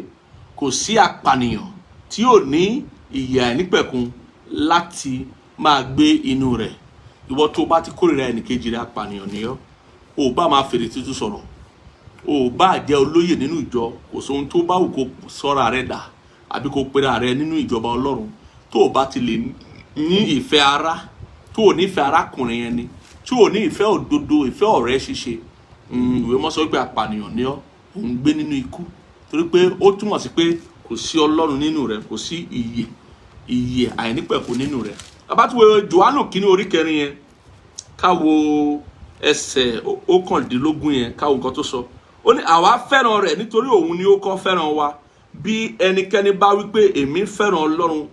kò sí apànìyàn tí ò ní ìyè àìnípẹ̀kun láti máa gbé inú rẹ̀. Ìwọ tó bá ti kórìíra ẹnìkejì rẹ̀, apànìyàn ni ọ́. O bá máa fèrè tútù sọ̀rọ̀, o bá jẹ́ olóyè nínú ìjọ, kò sóhun tó bá wù kó sọ́ra rẹ̀ dà àbí kó pera rẹ̀ nínú ìjọba Ọlọ́run. Tó o bá ti lè ní ìfẹ́ ara, tó o nífẹ̀ẹ́ arákùnrin yẹn ni, tí o ní ìfẹ́ òdodo, ìfẹ́ ọ̀rẹ́ ṣíṣe, ìwé mọ́ sọ pé apànìyàn ni ọ́, ò ń gbé nínú ikú. Torí pé ó túmọ̀ sí pé kò sí Ọlọ́run nínú rẹ̀, kò sí ìyè àìnípẹ̀kun nínú rẹ̀. Bá ti wo Jòhánù kìíní orí 4 yẹn, ká wo ẹsẹ̀ 19 yẹn, ká wo nǹkan tó sọ. Ó ní àwa fẹ́ràn rẹ̀ nítorí òun ni ó kọ́ fẹ́ràn wa. Bí ẹnikẹ́ni bá wí pé èmi fẹ́ràn Ọlọ́run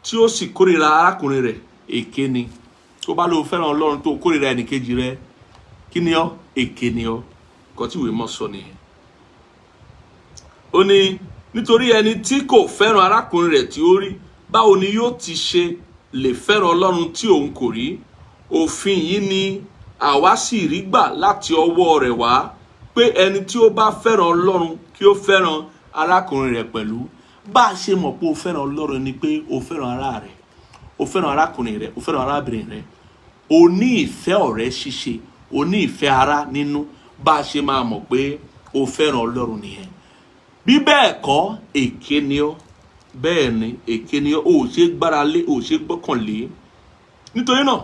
tí ó sì kórìíra arákùnrin rẹ̀, èké ni. Tó bá lóò fẹ́ràn Ọlọ́run tó kórìíra ẹnìkejì rẹ̀, kí ni ọ́? Èké ni ọ́. Nǹkan tí ìwé mọ́ sọ nìyẹn. Ó ní nítorí ẹni tí kò fẹ́ràn arákùnrin rẹ̀ tí ó rí, báwo ni yóò ti ṣe lè fẹ́ràn Ọlọ́run tí òun kò rí? Òfin yìí ni àwa sì rí gbà láti ọwọ́ rẹ̀ wá, pé ẹni tí ó bá fẹ́ràn Ọlọ́run kí ó fẹ́ràn arákùnrin rẹ̀ pẹ̀lú. Bá a ṣe mọ̀ pé o fẹ́ràn Ọlọ́run ni pé o fẹ́ràn ará rẹ̀, o fẹ́ràn arákùnrin rẹ̀, o fẹ́ràn arábìnrin rẹ̀. o ní ìfẹ́ ọ̀rẹ́ ṣíṣe, o ní ìfẹ́ ara nínú, bá a ṣe máa mọ̀ pé o fẹ́ràn Ọlọ́run nìyẹn. Bí bẹ́ẹ̀ kọ́, èké ni ọ́. Bẹ́ẹ̀ ni, èké ni ọ́. O ò ṣe gbára lé, o ò ṣe gbọ́kànlé. Nítorí náà,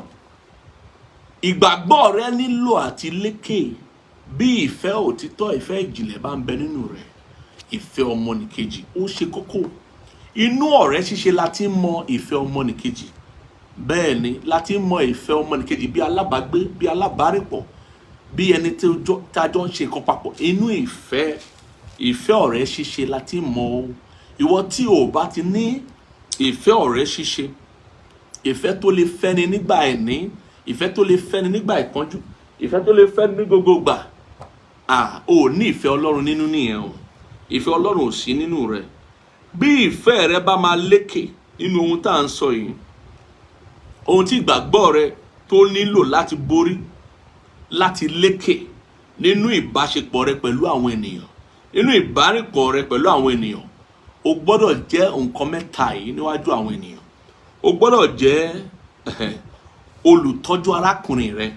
ìgbàgbọ́ rẹ nílò àti lékè. Bí ìfẹ́ òtítọ́, ìfẹ́ ìjìnlẹ̀ bá ń bẹ nínú rẹ̀, ìfẹ́ ọmọnìkejì ó ṣe kókó. Inú ọ̀rẹ́ ṣíṣe la ti mọ ìfẹ́ ọmọnìkejì. Bẹ́ẹ̀ ni, la ti mọ ìfẹ́ ọmọnìkejì bí alábàágbé, bí alábàárìpọ̀, bí ẹni tí a jọ ń ṣe nǹkan papọ̀. Inú ìfẹ́ ọ̀rẹ́ ṣíṣe la ti mọ o. Ìwọ tí o bá ti ní ìfẹ́ ọ̀rẹ́ ṣíṣe, ìfẹ́ tó lè fẹ́ni nígbà àìní, ìfẹ́ tó lè fẹ́ni nígbà ìpọ́njú, ìfẹ́ tó lè fẹ́ni ní gbogbo ìgbà, o ní ìfẹ́ Ọlọ́run nínú nìyẹn o. Ìfẹ́ Ọlọ́run ò sí nínú rẹ. Bí ìfẹ́ rẹ bá máa lékè nínú ohun tá à ń sọ yìí, ohun tí ìgbàgbọ́ rẹ tó nílò láti borí, láti lékè nínú ìbáṣepọ̀ rẹ pẹ̀lú àwọn ènìyàn, nínú ìbárìpọ̀ rẹ pẹ̀lú àwọn ènìyàn, o gbọ́dọ̀ jẹ́ nǹkan mẹ́ta yìí níwájú àwọn ènìyàn. O gbọ́dọ̀ jẹ́ olùtọ́jú arákùnrin rẹ.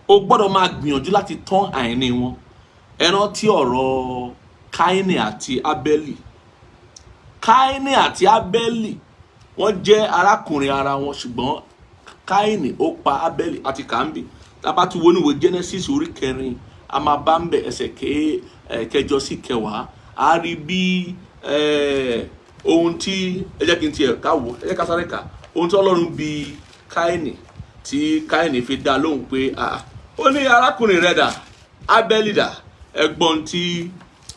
O gbọ́dọ̀ máa gbìyànjú láti tán àìní wọn. Ẹ rántí ọ̀rọ̀ Káínì àti Ábẹ́lì. Káínì àti Ábẹ́lì wọ́n jẹ́ arákùnrin ara wọn, ṣùgbọ́n Káínì ó pa Ábẹ́lì àti kàmbì. Tá bá tún wo ní ìwé Genesis orí 4, a máa bá ń bẹ ẹsẹ̀ kẹjọ sí 10. A rí bí ohun tí ẹ jẹ́ kí n tiẹ̀ ká wò, ẹ jẹ́ ká sáré kà. Ohun tí Ọlọ́run bi Káínì, tí Káínì fi dá lóhùn pé ó ní arákùnrin rẹ̀ dà, Ábẹ́lì dà. Ẹgbọ́n tí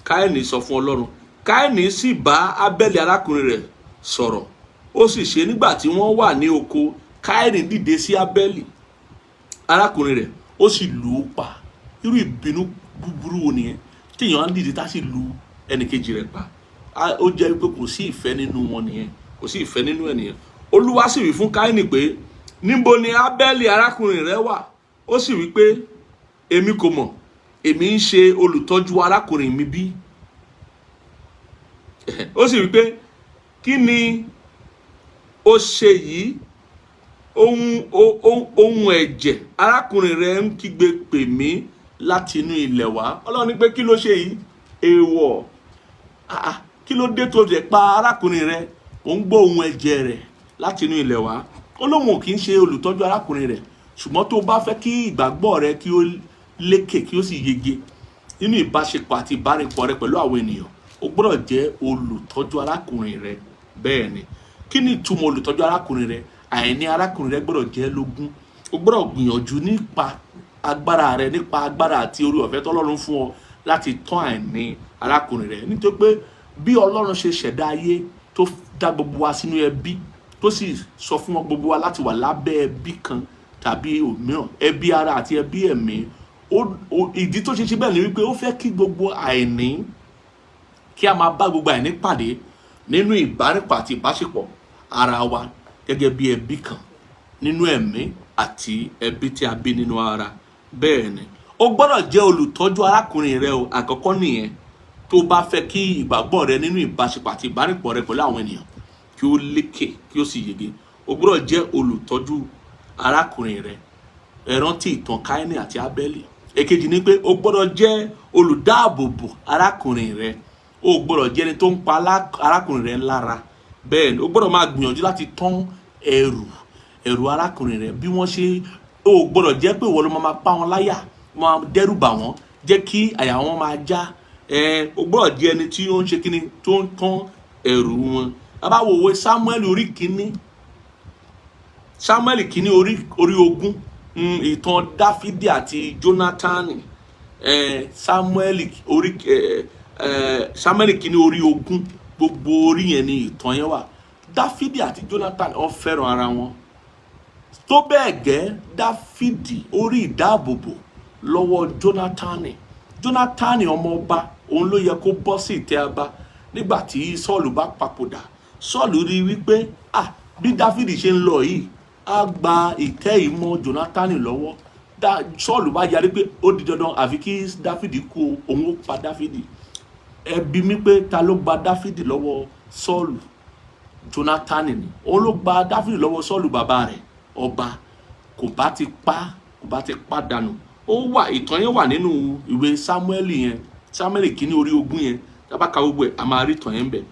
Káínì sọ fún Ọlọ́run. Káínì sì bá Ábẹ́lì arákùnrin rẹ̀ sọ̀rọ̀. Ó sì ṣe nígbà tí wọ́n wà ní oko, Káínì dìde sí Ábẹ́lì arákùnrin rẹ̀, ó sì lù ú pa. Irú ìbínú búburú wo nìyẹn? Tí èèyàn á dìde tá sì lù ẹnìkejì rẹ̀ pa. Ó jẹ́ wípé kò sí ìfẹ́ nínú wọn nìyẹn. Kò sí ìfẹ́ nínú ẹ̀ nìyẹn. Olúwa sì wí fún Káínì pé, níbo ni Ábẹ́lì arákùnrin rẹ̀ wà? Ó sì wí pé, èmi kò mọ̀. Èmi ń ṣe olùtọ́jú arákùnrin mi bí? Ó sì wí pé, kí ni ó ṣe yìí? Ohun ẹ̀jẹ̀ arákùnrin rẹ̀ ń kígbe pè mí láti inú ilẹ̀ wá. Ọlọ́run ní pé kí ló ṣe yìí? Èèwọ̀. Kí ló dé tó jẹ́ pa arákùnrin rẹ̀? Ó ń gbọ́ ohun ẹ̀jẹ̀ rẹ̀ láti inú ilẹ̀ wá. Ọlọ́run kì í ṣe olùtọ́jú arákùnrin rẹ̀, ṣùgbọ́n tó bá fẹ́ kí ìgbàgbọ́ rẹ kí ó lékè, kí ó sì yege nínú ìbáṣepọ̀ àti ìbárìpọ̀ rẹ pẹ̀lú àwọn ènìyàn, o gbọ́dọ̀ jẹ́ olùtọ́jú arákùnrin rẹ. Bẹ́ẹ̀ ni, kí ni ìtumọ̀ olùtọ́jú arákùnrin rẹ? Àìní arákùnrin rẹ gbọ́dọ̀ jẹ́ lógún. O gbọ́dọ̀ gbìyànjú nípa agbára rẹ, nípa agbára àti orí ọ̀fẹ́ tọ́lọ́run fún ọ láti tán àìní arákùnrin rẹ. Nítorí pé bí Ọlọ́run ṣe ṣẹ̀dá ayé, tó dá gbogbo wa sínú ẹbí, tó sì sọ fún wọn gbogbo wa láti wà lábẹ́ ẹbí kan tàbí òmíràn, ẹbí ara àti ẹbí ẹ̀mí. Ìdí tó ṣe bẹ́ẹ̀ ni wípé ó fẹ́ kí gbogbo àìní, kí a máa bá gbogbo àìní pàdé nínú ìbárìpọ̀ àti ìbáṣepọ̀ ara wa gẹ́gẹ́ bí ẹbí kan nínú ẹ̀mí àti ẹbí tí a bí nínú ara. Bẹ́ẹ̀ ni, o gbọ́dọ̀ jẹ́ olùtọ́jú arákùnrin rẹ o. Àkọ́kọ́ nìyẹn. Tó bá fẹ́ kí ìgbàgbọ́ rẹ nínú ìbáṣepọ̀ àti ìbárìpọ̀ rẹ pẹ̀lú àwọn ènìyàn kí ó lékè, kí ó sì yege, o gbọ́dọ̀ jẹ́ olùtọ́jú arákùnrin rẹ. Ẹ rántí ìtàn Káínì àti Ábẹ́lì. Èkejì ni pé o gbọ́dọ̀ jẹ́ olùdáàbòbò arákùnrin rẹ. O gbọ́dọ̀ jẹ́ ẹni tó ń pa arákùnrin rẹ lára. Bẹ́ẹ̀ ni, o gbọ́dọ̀ máa gbìyànjú láti tán ẹ̀rù arákùnrin rẹ. Bí wọ́n ṣe, o gbọ́dọ̀ jẹ́ pé ìwọ ló máa pa wọn láyà, máa dẹ́rù bà wọ́n, jẹ́ kí àyà wọn máa já. O gbọ́dọ̀ jẹ́ ẹni tí ó ń ṣe kíni, tó ń tán ẹ̀rù wọn. Bá wo ìwé Sámúẹ́lì orí kìíní, Sámúẹ́lì kìíní orí 20, ìtàn Dáfídì àti Jónátánì. Sámúẹ́lì kìíní orí 20, gbogbo orí yẹn ni ìtàn yẹn wà. Dáfídì àti Jónátánì wọ́n fẹ́ràn ara wọn. Tó bẹ́ẹ̀ gẹ́, Dáfídì ó rí ìdáàbòbò lọ́wọ́ Jónátánì. Jónátánì ọmọ ọba, òun ló yẹ kó bọ́ sí ìtẹ́ ọba nígbà tí Sọ́ọ̀lù bá papòdà. Sọ́ọ̀lù rí wípé bí Dáfídì ṣe ń lọ yìí, á gba ìtẹ́ yìí mọ́ Jónátánì lọ́wọ́. Sọ́ọ̀lù bá yarí pé ó di dandan àfi kí Dáfídì kú, òun ó pa Dáfídì. Ẹ bi mí pé ta ló gba Dáfídì lọ́wọ́ Sọ́ọ̀lù? Jónátánì ni. Òun ló gba Dáfídì lọ́wọ́ Sọ́ọ̀lù bàbá rẹ̀ ọba. kò bá ti pa dànù. Ó wà, ìtàn yẹn wà nínú ìwé Sámúẹ́lì kìíní orí 20 yẹn. Tá bá ka gbogbo ẹ̀ a máa rí ìtàn yẹn ńbẹ̀.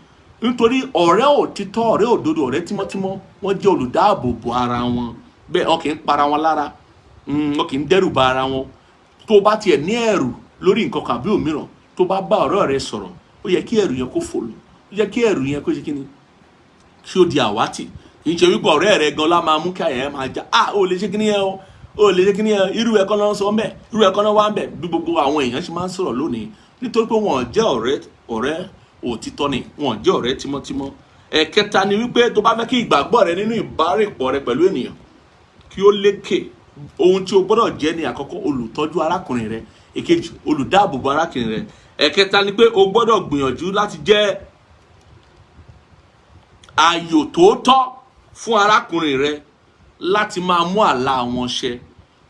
Nítorí ọ̀rẹ́ òtítọ́, ọ̀rẹ́ òdodo, ọ̀rẹ́ tímọ́tímọ́, wọ́n jẹ́ olùdáàbòbò ara wọn. Bẹ́ẹ̀ wọn kì í para wọn lára, wọn kì í dẹ́rù ba ara wọn. Tó bá tiẹ̀ ní ẹ̀rù lórí nǹkan kan àbí òmíràn, tó bá bá ọ̀rẹ́ rẹ sọ̀rọ̀, ó yẹ kí ẹ̀rù yẹn kó fò lọ. Ó yẹ kí ẹ̀rù yẹn kó ṣe kíni, kí ó di àwátì. Kì í ṣe wípé ọ̀rẹ́ rẹ gan la máa mú kí àyà ẹ máa já. Ó lè ṣe kíni yẹn o, ó lè ṣe kíni yẹn, irú ẹ̀kọ́ náà sọ ńbẹ̀, irú ẹ̀kọ́ náà wá ńbẹ̀. Bí gbogbo àwọn èèyàn ṣe máa ń sọ̀rọ̀ lónìí, nítorí pé wọn jẹ́ ọ̀rẹ́ òtítọ́ ni, wọn jẹ́ ọ̀rẹ́ tímọ́tímọ́. Ẹ̀kẹta ni wípé tó bá fẹ́ kí ìgbàgbọ́ rẹ nínú ìbárèpọ̀ rẹ pẹ̀lú ènìyàn kí ó lékè, ohun tí o gbọ́dọ̀ jẹ́ ní àkọ́kọ́ olùtọ́jú arákùnrin rẹ, èkejì olùdáàbòbò arákùnrin rẹ, ẹ̀kẹta ni pé o gbọ́dọ̀ gbìyànjú láti jẹ́ ààyò tòótọ́ fún arákùnrin rẹ láti máa mú àlá wọn ṣẹ.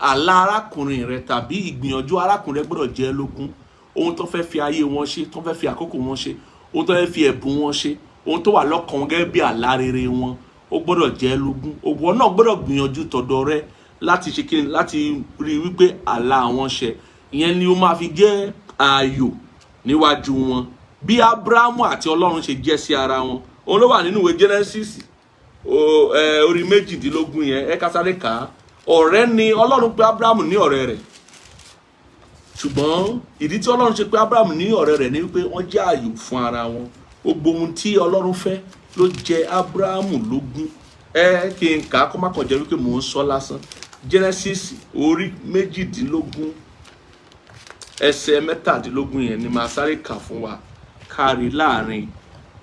Àlá arákùnrin rẹ tàbí ìgbìyànjú arákùnrin rẹ gbọ́dọ̀ jẹ́ lógún. Ohun tó fẹ́ fi ayé wọn ṣe, tó fẹ́ fi àkókò wọn ṣe, ohun tó fẹ́ fi ẹ̀bùn wọn ṣe, ohun tó wà lọ́kàn wọn gẹ́gẹ́ bí àlá rere wọn, ó gbọ́dọ̀ jẹ́ lógún. Òwò náà gbọ́dọ̀ gbìyànjú tọ̀dọ̀ rẹ láti ṣe kíni, láti rí wípé àlá wọn ṣẹ. Ìyẹn ni ó máa fi jẹ́ ààyò níwájú wọn. Bí Ábúráhámù àti Ọlọ́run ṣe jẹ́ sí ara wọn. Òun ló wà nínú ìwé Genesis orí 18 yẹn, ẹ ká sáré kà á. Ọ̀rẹ́ ni Ọlọ́run pè Ábúráhámù ní ọ̀rẹ́ rẹ̀. Ṣùgbọ́n ìdí tí Ọlọ́run ṣe pè Ábúráhámù ní ọ̀rẹ́ rẹ̀ ni wípé wọ́n jẹ́ ààyò fún ara wọn. Gbogbo ohun tí Ọlọ́run fẹ́ ló jẹ Ábúráhámù lógún. Kí n kà á kó má kàn jẹ́ wípé mò ń sọ lásán. Genesis orí 18 ẹsẹ̀ 17 yẹn ni màá sáré kà fún wa, kárí láàrin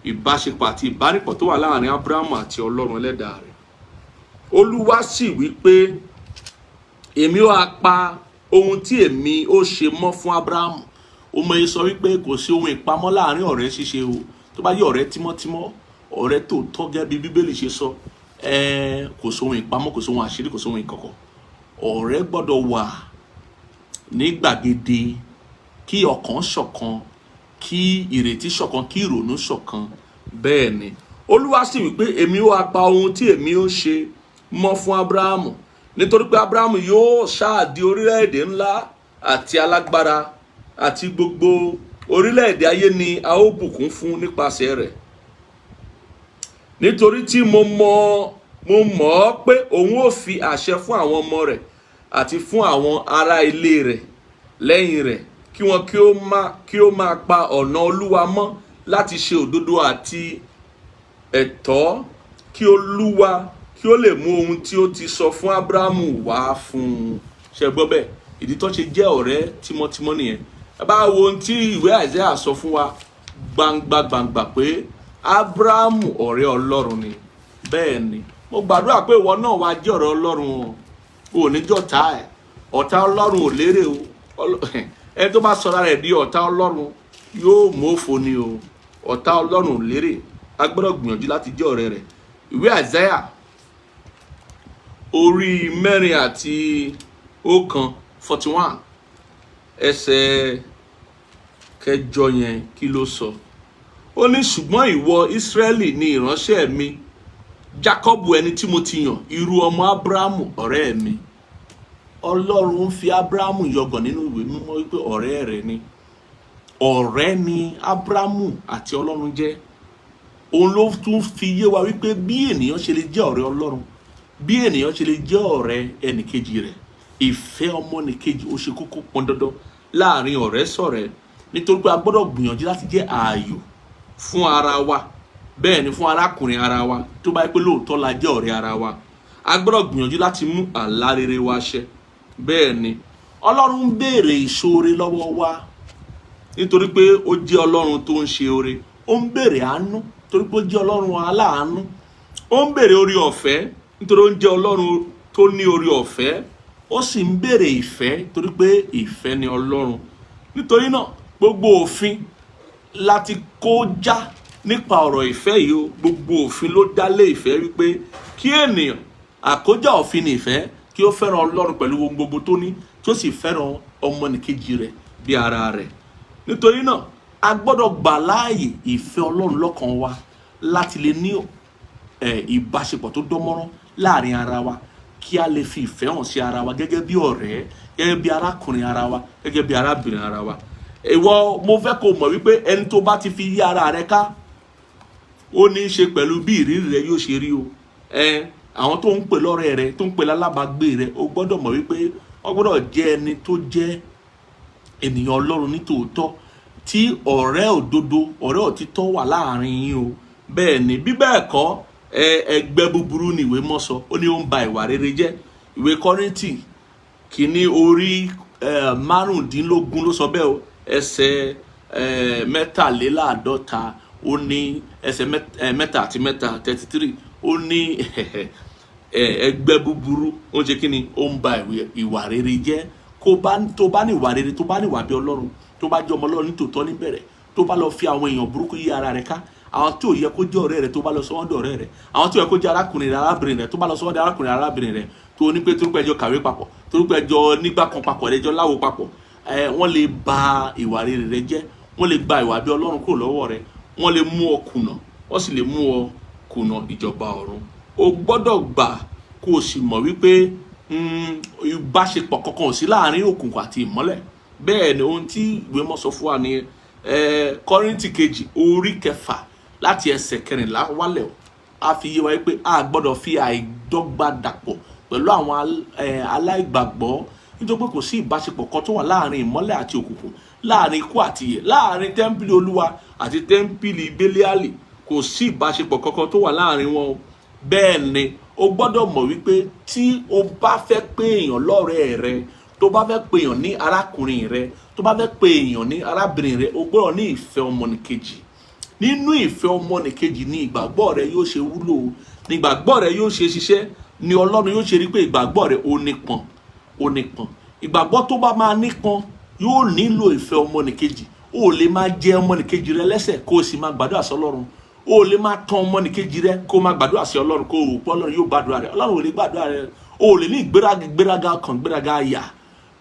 ìbáṣepọ̀ àti ìbárèpọ̀ tó wà láàrin Ábúráhámù àti Ọlọ́run ẹlẹ́dàá rẹ̀. Olúwa sì wí pé èmi ó pa ohun tí èmi ó ṣe mọ́ fún Ábúráhámù. Ó mọ èyí sọ wípé kò sí ohun ìpamọ́ láàrin ọ̀rẹ́ ṣíṣe o. Tó bá yẹ ọ̀rẹ́ tímọ́tímọ́, ọ̀rẹ́ tó tọ́ gẹ́gẹ́ bí Bíbélì ṣe sọ, kò sí ohun ìpamọ́, kò sí ohun àṣírí, kò sí ohun ìkọ̀kọ̀. Ọ̀rẹ́ gbọ́dọ̀ wà ní gbàgede, kí ọkàn ṣọ̀kan, kí ìrètí ṣọ̀kan, kí ìrònú ṣọ̀kan. Bẹ́ẹ̀ ni Olúwa sì wí pé èmi ó pa ohun tí èmi ó ṣe mọ́ fún Ábúráhámù, nítorí pé Ábúráhámù yóò ṣáàdì orílẹ̀-èdè ńlá àti alágbára, àti gbogbo orílẹ̀-èdè ayé ni a ó bùkún fún nípasẹ̀ rẹ̀. Nítorí tí mo mọ̀ ọ́ pé òun ó fi àṣẹ fún àwọn ọmọ rẹ̀ àti fún àwọn ará ilé rẹ̀ lẹ́yìn rẹ̀, kí wọn kí ó máa pa ọ̀nà Olúwa mọ́ láti ṣe òdodo àti ẹ̀tọ́, kí Olúwa kí ó lè mú ohun tí ó ti sọ fún Ábúráhámù wá fún un. Ṣé gbọ́ bẹ́ẹ̀? Ìdí tó ṣe jẹ́ ọ̀rẹ́ tímọ́tímọ́ nìyẹn. Bá wo ohun tí ìwé Àìsáyà sọ fún wa gbangba pé Ábúráhámù ọ̀rẹ́ Ọlọ́run ni. Bẹ́ẹ̀ ni mo gbàdúrà pé ìwọ náà wá jẹ́ ọ̀rẹ́ Ọlọ́run o ní jọ̀tá ẹ̀. Ọ̀tá Ọlọ́run ò lérè o. Ẹni tó bá sọra rẹ̀ di ọ̀tá Ọlọ́run yóò mófo ni o. Ọ̀tá Ọlọ́run ò lérè. A gbọ́dọ̀ gbìyànjú láti jẹ́ ọ̀rẹ́ rẹ̀. Ìwé Àìsáyà orí 41 ẹsẹ̀ 8 yẹn kí ló sọ? Ó ní ṣùgbọ́n ìwọ Ísírẹ́lì ni ìránṣẹ́ mi, Jákọ́bù ẹni tí mo ti yàn, irú ọmọ Ábúráhámù ọ̀rẹ́ mi. Ọlọ́run fi Ábúráhámù yọgàn nínú ìwé mímọ́ wípé ọ̀rẹ́ rẹ̀ ni. Ọ̀rẹ́ ni Ábúráhámù àti Ọlọ́run jẹ́. Òun ló tún fi yé wa wípé bí ènìyàn ṣe lè jẹ́ ọ̀rẹ́ Ọlọ́run, bí ènìyàn ṣe lè jẹ́ ọ̀rẹ́ ẹnìkejì rẹ̀, ìfẹ́ ọmọnìkejì ó ṣe kókó pọn dandan láàrin ọ̀rẹ́ sọ̀rẹ́. Nítorí pé a gbọ́dọ̀ gbìyànjú láti jẹ́ ààyò fún ara wa, bẹ́ẹ̀ ni fún arákùnrin ara wa. Tó bá yẹ pé lóòótọ́ la jẹ́ ọ̀rẹ́ ara wa, a gbọ́dọ̀ gbìyànjú láti mú àlá rere wa ṣẹ. Bẹ́ẹ̀ ni Ọlọ́run ń béèrè ìṣoore lọ́wọ́ wa, nítorí pé ó jẹ́ Ọlọ́run tó ń ṣe oore. Ó ń béèrè àánú torí pé ó jẹ́ Ọlọ́run aláàánú. Ó ń béèrè orí ọ̀fẹ́ nítorí ó ń jẹ́ Ọlọ́run tó ní orí ọ̀fẹ́. Ó sì ń béèrè ìfẹ́ torí pé ìfẹ́ ni Ọlọ́run. Nítorí náà gbogbo òfin láti kó já nípa ọ̀rọ̀ ìfẹ́ yìí o. Gbogbo òfin ló dá lé ìfẹ́ wípé kí ènìyàn, àkójá òfin ni ìfẹ́, kí ó fẹ́ràn Ọlọ́run pẹ̀lú ohun gbogbo tó ní, tí ó sì fẹ́ràn ọmọnìkejì rẹ̀ bí ara rẹ̀. Nítorí náà a gbọ́dọ̀ gbà láàyè ìfẹ́ Ọlọ́run lọ́kàn wa láti lè ní ìbáṣepọ̀ tó dánmọ́rán láàrin ara wa, kí a lè fi ìfẹ́ hàn sí ara wa gẹ́gẹ́ bí ọ̀rẹ́, gẹ́gẹ́ bí arákùnrin ara wa, gẹ́gẹ́ bí arábìnrin ara wa. Ìwọ, mo fẹ́ kó mọ̀ wípé ẹni tó bá ti fi yí ara rẹ ká, ó ní í ṣe pẹ̀lú bí ìrírí rẹ yóò ṣe rí o. Àwọn tó ń pè lọ́rẹ́ rẹ, tó ń pè lálábàágbé rẹ, o gbọ́dọ̀ mọ̀ wípé wọ́n gbọ́dọ̀ jẹ́ ẹni tó jẹ́ ènìyàn Ọlọ́run ní tòótọ́, tí ọ̀rẹ́ òdodo, ọ̀rẹ́ òtítọ́ wà láàrin yín o. Bẹ́ẹ̀ ni, bí bẹ́ẹ̀ kọ́, ẹgbẹ́ búburú ni ìwé mọ́ sọ, ó ní ó ń ba ìwà rere jẹ́. Ìwé Kọ́ríńtì kìíní orí 15 ló sọ bẹ́ẹ̀ o, ẹsẹ̀ 53, ó ní ẹsẹ̀ 3 àti 33, ó ní ẹgbẹ́ búburú ó ṣe kí ni, ó ń ba ìwà rere jẹ́. Tó bá ní ìwà rere, tó bá ní ìwà bí Ọlọ́run, tó bá jẹ́ ọmọ Ọlọ́run nítòótọ́ níbẹ̀rẹ̀, tó bá lọ fi àwọn èèyàn burúkú yí ara rẹ̀ ká, àwọn tí ò yẹ kó jẹ́ ọ̀rẹ́ rẹ̀ tó bá lọ sọ wọ́n di ọ̀rẹ́ rẹ̀, àwọn tí ò yẹ kó jẹ́ arákùnrin rẹ̀ arábìnrin rẹ̀ tó bá lọ sọ wọ́n di arákùnrin rẹ̀ arábìnrin rẹ̀, tó ní pé torípé ẹjọ́ kàwé papọ̀, torípé ẹjọ́ nígbà kan papọ̀, ẹjọ́ láwo papọ̀, wọ́n lè ba ìwà rere rẹ̀ jẹ́, wọ́n lè gba ìwà bí Ọlọ́run kúrò lọ́wọ́ rẹ̀, wọ́n lè mú ọ kùnà, wọ́n sì lè mú ọ kùnà ìjọba ọ̀run. O gbọ́dọ̀ gbà kó o sì mọ̀ wípé ìbáṣepọ̀ kankan ò sí láàrin òkùnkùn àti ìmọ́lẹ̀. Bẹ́ẹ̀ ni ohun tí ìwé mọ́ sọ fún wa ní Kọ́ríńtì kejì orí 6 láti ẹsẹ̀ 14 wálẹ̀, a fi yé wa wípé a gbọ́dọ̀ fi àìdọ́gba dàpọ̀ pẹ̀lú àwọn aláìgbàgbọ́, nítorí pé kò sí ìbáṣepọ̀ kan tó wà láàrin ìmọ́lẹ̀ àti òkùnkùn, láàrin ikú àti ìyè, láàrin tẹ́ḿpìlì Olúwa àti tẹ́ḿpìlì Béliálì, kò sí ìbáṣepọ̀ kankan tó wà láàrin wọn. Bẹ́ẹ̀ ni, o gbọ́dọ̀ mọ̀ wípé tí o bá fẹ́ pé èèyàn lọ́rẹ́ rẹ, tó bá fẹ́ pé èèyàn ní arákùnrin rẹ, tó bá fẹ́ pé èèyàn ní arábìnrin rẹ, o gbọ́dọ̀ ní ìfẹ́ ọmọnìkejì. Nínú ìfẹ́ ọmọnìkejì ni ìgbàgbọ́ rẹ yóò ṣe wúlò, ni ìgbàgbọ́ rẹ yóò ṣe ṣiṣẹ́, ni Ọlọ́run yóò ṣe rí pé ìgbàgbọ́ rẹ ó nípọn. Ìgbàgbọ́ tó bá máa nípọn yóò nílò ìfẹ́ ọmọnìkejì. O lè máa jẹ ọmọnìkejì rẹ lẹ́sẹ̀ kó o sì máa gbàdúrà sí Ọlọ́run. O lè máa tàn ọmọnìkejì rẹ kó o máa gbàdúrà sí Ọlọ́run, kó o rò pé Ọlọ́run yóò gbàdúrà rẹ. Ọlọ́run ò lè gbàdúrà rẹ. O lè ní ìgbéraga ọkàn, ìgbéraga àyà,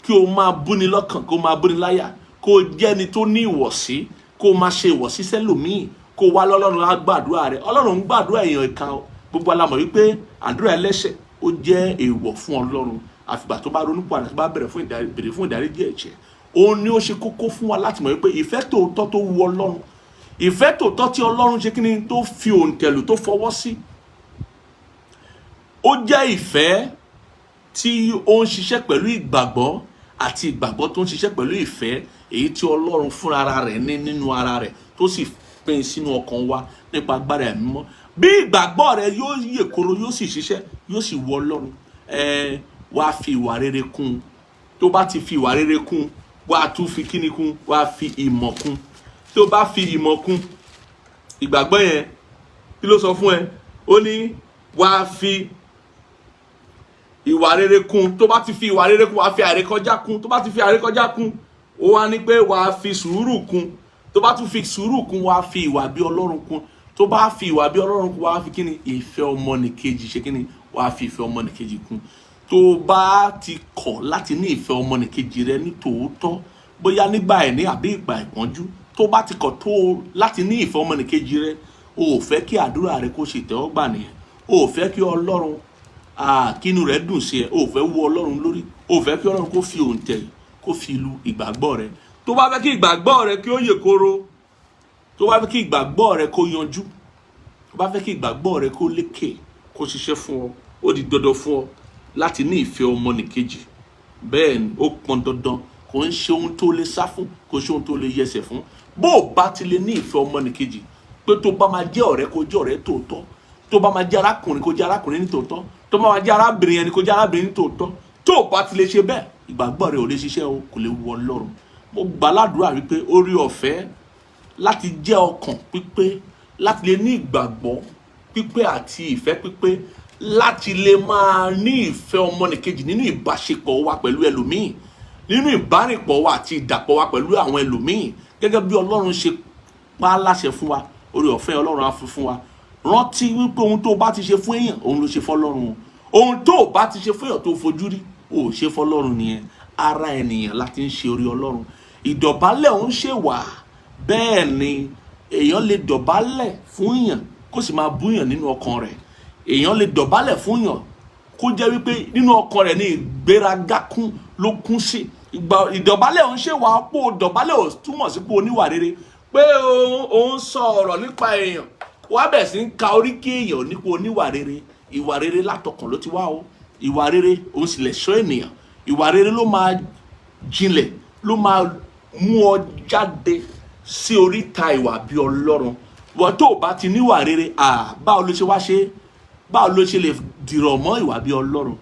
kí o máa búni lọ́kàn, kó o máa búni láyà, kó o jẹ́ ẹni tó ní ìwọ̀sí, kó o máa ṣe ìwọ̀sí sẹ́lòmíì, kó o wá lọ́lọ́run á gbàdúrà rẹ. Ọlọ́run ń gbàdúrà èèyàn ìka o. Gbogbo alamọ̀ wípé àdúrà ẹlẹ́ṣẹ̀ ó jẹ́ èèwọ̀ fún Ọlọ́run. Àfìgbà tó bá ronú padà, tó bá bẹ̀rẹ̀ fún ìdáríjì ẹ̀ṣẹ̀, òun ni ó ṣe kókó fún wa láti mọ̀ wípé ìfẹ́ tòótọ́ tó wu Ọlọ́run, ìfẹ́ tòótọ́ tí Ọlọ́run ṣe kíni tó fi òǹtẹ̀lù tó fọwọ́ sí, ó jẹ́ ìfẹ́ tí ó ń ṣiṣẹ́ pẹ̀lú ìgbàgbọ́ àti ìgbàgbọ́ tó ń ṣiṣẹ́ pẹ̀lú ìfẹ́ èyí tí Ọlọ́run fúnra ara rẹ̀ ní nínú ara rẹ̀ tó sì pín sínú ọkàn wa nípa agbára Ẹ̀mí Mímọ́. Bí ìgbàgbọ́ rẹ yóò yè koro, yóò sì ṣiṣẹ́, yóò sì wu Ọlọ́run, wàá fi ìwà rere kún. Tó bá ti fi ìwà rere kún, wàá tún fi kíni kún, wàá fi ìmọ̀ kún. Tó bá fi ìmọ̀ kún, ìgbàgbọ́ yẹn kí ló sọ fún ẹ? Ó ní wàá fi ìwà rere kún. Tó bá ti fi ìwà rere kún, wàá fi àìrékọjá kún. Tó bá ti fi àìrékọjá kún, ó wá ní pé wàá fi sùúrù kún. Tó bá tún fi sùúrù kún, wàá fi ìwà bí Ọlọ́run kún. Tó bá fi ìwà bí Ọlọ́run kún, wàá fi kíni? Ìfẹ́ ọmọnìkejì ṣe kíni? Wàá fi ìfẹ́ ọmọnìkejì kún. Tó bá ti kọ̀ láti ní ìfẹ́ ọmọnìkejì rẹ ní tòótọ́, bóyá nígbà ẹ̀ní àbí ìgbà ìpọ́njú, tó bá ti kọ̀ tó láti ní ìfẹ́ ọmọnìkejì rẹ, o ò fẹ́ kí àdúrà rẹ kó ṣe ìtẹ́wọ́gbà nìyẹn. O ò fẹ́ kí Ọlọ́run kínú rẹ dùn sí ẹ, o ò fẹ́ wú Ọlọ́run lórí, o ò fẹ́ kí Ọlọ́run kó fi òǹtẹ̀, kó fi lu ìgbàgbọ́ rẹ. Tó bá fẹ́ kí ìgbàgbọ́ rẹ kí ó yè koro, tó bá fẹ́ kí ìgbàgbọ́ rẹ kó yanjú, tó bá fẹ́ kí ìgbàgbọ́ rẹ kó lékè, kó ṣiṣẹ́ fún ọ, ó di dandan fún ọ láti ní ìfẹ́ ọmọnìkejì. Bẹ́ẹ̀ ni ó pọn dandan, kò ń ṣe ohun tó lè sá fún, kò ṣe ohun tó lè yẹsẹ̀ fún. Bó o bá ti lè ní ìfẹ́ ọmọnìkejì, pé tó bá máa jẹ́ ọ̀rẹ́ kó jẹ́ ọ̀rẹ́ tòótọ́, tó bá máa jẹ́ arákùnrin kó jẹ́ arákùnrin ní tòótọ́, tó bá máa jẹ́ arábìnrin ẹni kó jẹ́ arábìnrin ní tòótọ́, tó o bá ti lè ṣe bẹ́ẹ̀, ìgbàgbọ́ rẹ ò lè ṣiṣẹ́ o, kò lè wu Ọlọ́run. Mo gbàládùra wípé orí ọ̀fẹ́ láti jẹ́ ọkàn pípé, láti lè ní ìgbàgbọ́ pípé àti ìfẹ́ pípé, láti lè máa ní ìfẹ́ ọmọnìkejì nínú ìbáṣepọ̀ wa pẹ̀lú ẹlòmíì, nínú ìbárìnpọ̀ wa àti ìdàpọ̀ wa pẹ̀lú àwọn ẹlòmíì, gẹ́gẹ́ bí Ọlọ́run ṣe pa á láṣẹ fún wa. Orí ọ̀fẹ́ Ọlọ́run á fún wa. Rántí wípé ohun tó bá ti ṣe fún èèyàn, òun ló ṣe fọ́lọ́run. Ohun tó bá ti ṣe fún èèyàn tó fojú rí, ó ṣe fọ́lọ́run nìyẹn. Ara ènìyàn láti ń ṣe orí Ọlọ́run. Ìdọ̀bálẹ̀ ń ṣe wà. Bẹ́ẹ̀ ni èèyàn lè dọ̀bálẹ̀ fún èèyàn kó sì máa búyàn nínú ọkàn rẹ̀. Èèyàn lè dọ̀bálẹ̀ fún èèyàn kó jẹ́ wípé nínú ọkàn rẹ̀ ní ìgbéraga ló kún sí. Ìdọ̀bálẹ̀ òun ṣe wà pò dọ̀bálẹ̀ ò túmọ̀ sí pé oníwà rere, pé òun sọ ọ̀rọ̀ nípa èèyàn wá bẹ̀ sí ń ka oríkì èèyàn nípa oníwà rere. Ìwà rere látọkàn ló ti wá o. Ìwà rere òun sì lè ṣọ́ ènìyàn. Ìwà rere ló máa jinlẹ̀, ló máa mú ọ jáde sí oríta ìwà bí Ọlọ́run. Wọ́n tó bá ti níwà rere, báwo ló ṣe wá ṣe? Báwo ló ṣe lè dìrọ̀ mọ́ ìwà bí Ọlọ́run?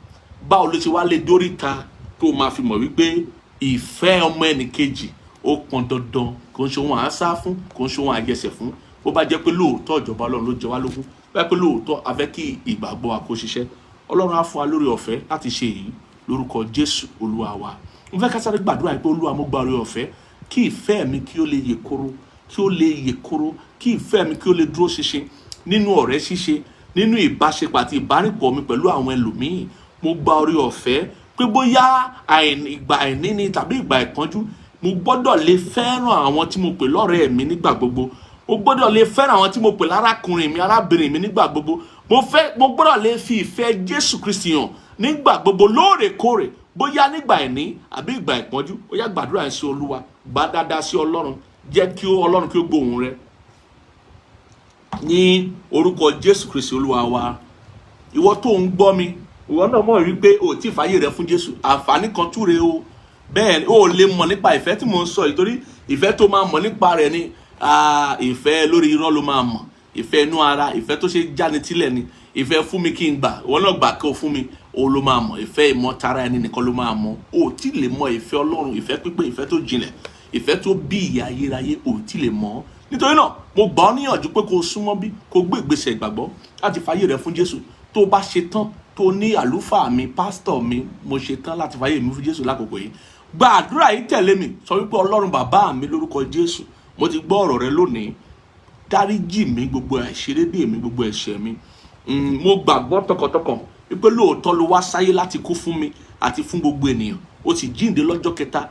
Báwo ló ṣe wá lè dóríta tó máa fi mọ̀ wípé ìfẹ́ ọmọ ẹnìkejì ó pọn dandan, kò ń ṣe ohun à ń sá fún, kò ń ṣe ohun àjẹsẹ̀ fún. Bó bá jẹ́ pé lóòótọ́ ìjọba Ọlọ́run ló jẹ wá lógún, bá pé lóòótọ́ a fẹ́ kí ìgbàgbọ́ wa kó ṣiṣẹ́, Ọlọ́run á fún wa lórí ọ̀fẹ́ láti ṣe èyí lórúkọ Jésù Olúwa wa. Mo fẹ́ ká sáré gbàdúrà pé Olúwa mo gba oore ọ̀fẹ́ kí ìfẹ́ mi kí ó lè yè koro, kí ó lè yè koro, kí ìfẹ́ mi kí ó lè dúró ṣinṣin nínú ọ̀rẹ́ ṣíṣe, nínú ìbáṣepọ̀ àti ìbárìnpọ̀ mi pẹ̀lú àwọn ẹlòmíì. Mo gba oore ọ̀fẹ́ pé bóyá ìgbà àìní ni tàbí ìgbà ìpọ́njú, mo gbọ́dọ̀ lè fẹ́ràn àwọn tí mo pè lọ́rẹ̀ẹ́ mi nígbà gbogbo. Mo gbọ́dọ̀ lè fẹ́ràn àwọn tí mo pè lárákùnrin mi, arábìnrin mi nígbà gbogbo. Mo gbọ́dọ̀ lè fi ìfẹ́ Jésù Kristi hàn nígbà gbogbo lóòrèkóòrè, bóyá nígbà àìní àbí ìgbà ìpọ́njú. Ó yá gbàdúrà sí Olúwa, gbà dáadáa sí Ọlọ́run, jẹ́ kí Ọlọ́run kí ó gbóhùn rẹ ní orúkọ Jésù Kristi Olúwa wa. Ìwọ tó ń gbọ́ mi, ìwọ náà mọ̀ wípé o ti fàyè rẹ fún Jésù. Àǹfààní kan túre o. Bẹ́ẹ̀ o lè mọ̀ nípa ìfẹ́ tí mò ń sọ yìí, torí ìfẹ́ tó máa mọ̀ nípa rẹ̀ ni ìfẹ́ lórí irọ́ ló máa mọ̀, ìfẹ́ inú ara, ìfẹ́ tó ṣe jáni tílẹ̀ ni, ìfẹ́ fún mi kí n gbà, ìwọ náà gbà kí o fún mi, o ló máa mọ̀. Ìfẹ́ ìmọ̀tara ẹni nìkan ló máa mọ̀. O tí lè mọ̀ ìfẹ́ Ọlọ́run, ìfẹ́ pípé, ìfẹ́ tó jinlẹ̀, ìfẹ́ tó bí ìyè ayérayé, o tí lè mọ̀. Nítorí náà mo gbà ọ́ níyànjú pé kó súnmọ́ bí, kó gbé ìgbésẹ̀ ìgbàgbọ́ láti fàyè rẹ fún Jésù. Tó bá ṣe tán, tó ní àlùfáà mi, pásítọ̀ mi, mo ṣe tán láti fàyè mi fún Jésù lákòókò yìí. Gba àdúrà yìí tẹ̀lé mi, sọ wípé Ọlọ́run bàbá mi lórúkọ Jésù, mo ti gbọ́ ọ̀rọ̀ rẹ lónìí. Dáríjì mi gbogbo àìṣedéédé mi, gbogbo ẹ̀ṣẹ̀ mi. Mo gbàgbọ́ tọkàntọkàn wípé lóòótọ́ ló wá sáyé láti kú fún mi àti fún gbogbo ènìyàn. Ó ti jíǹde lọ́jọ́ kẹta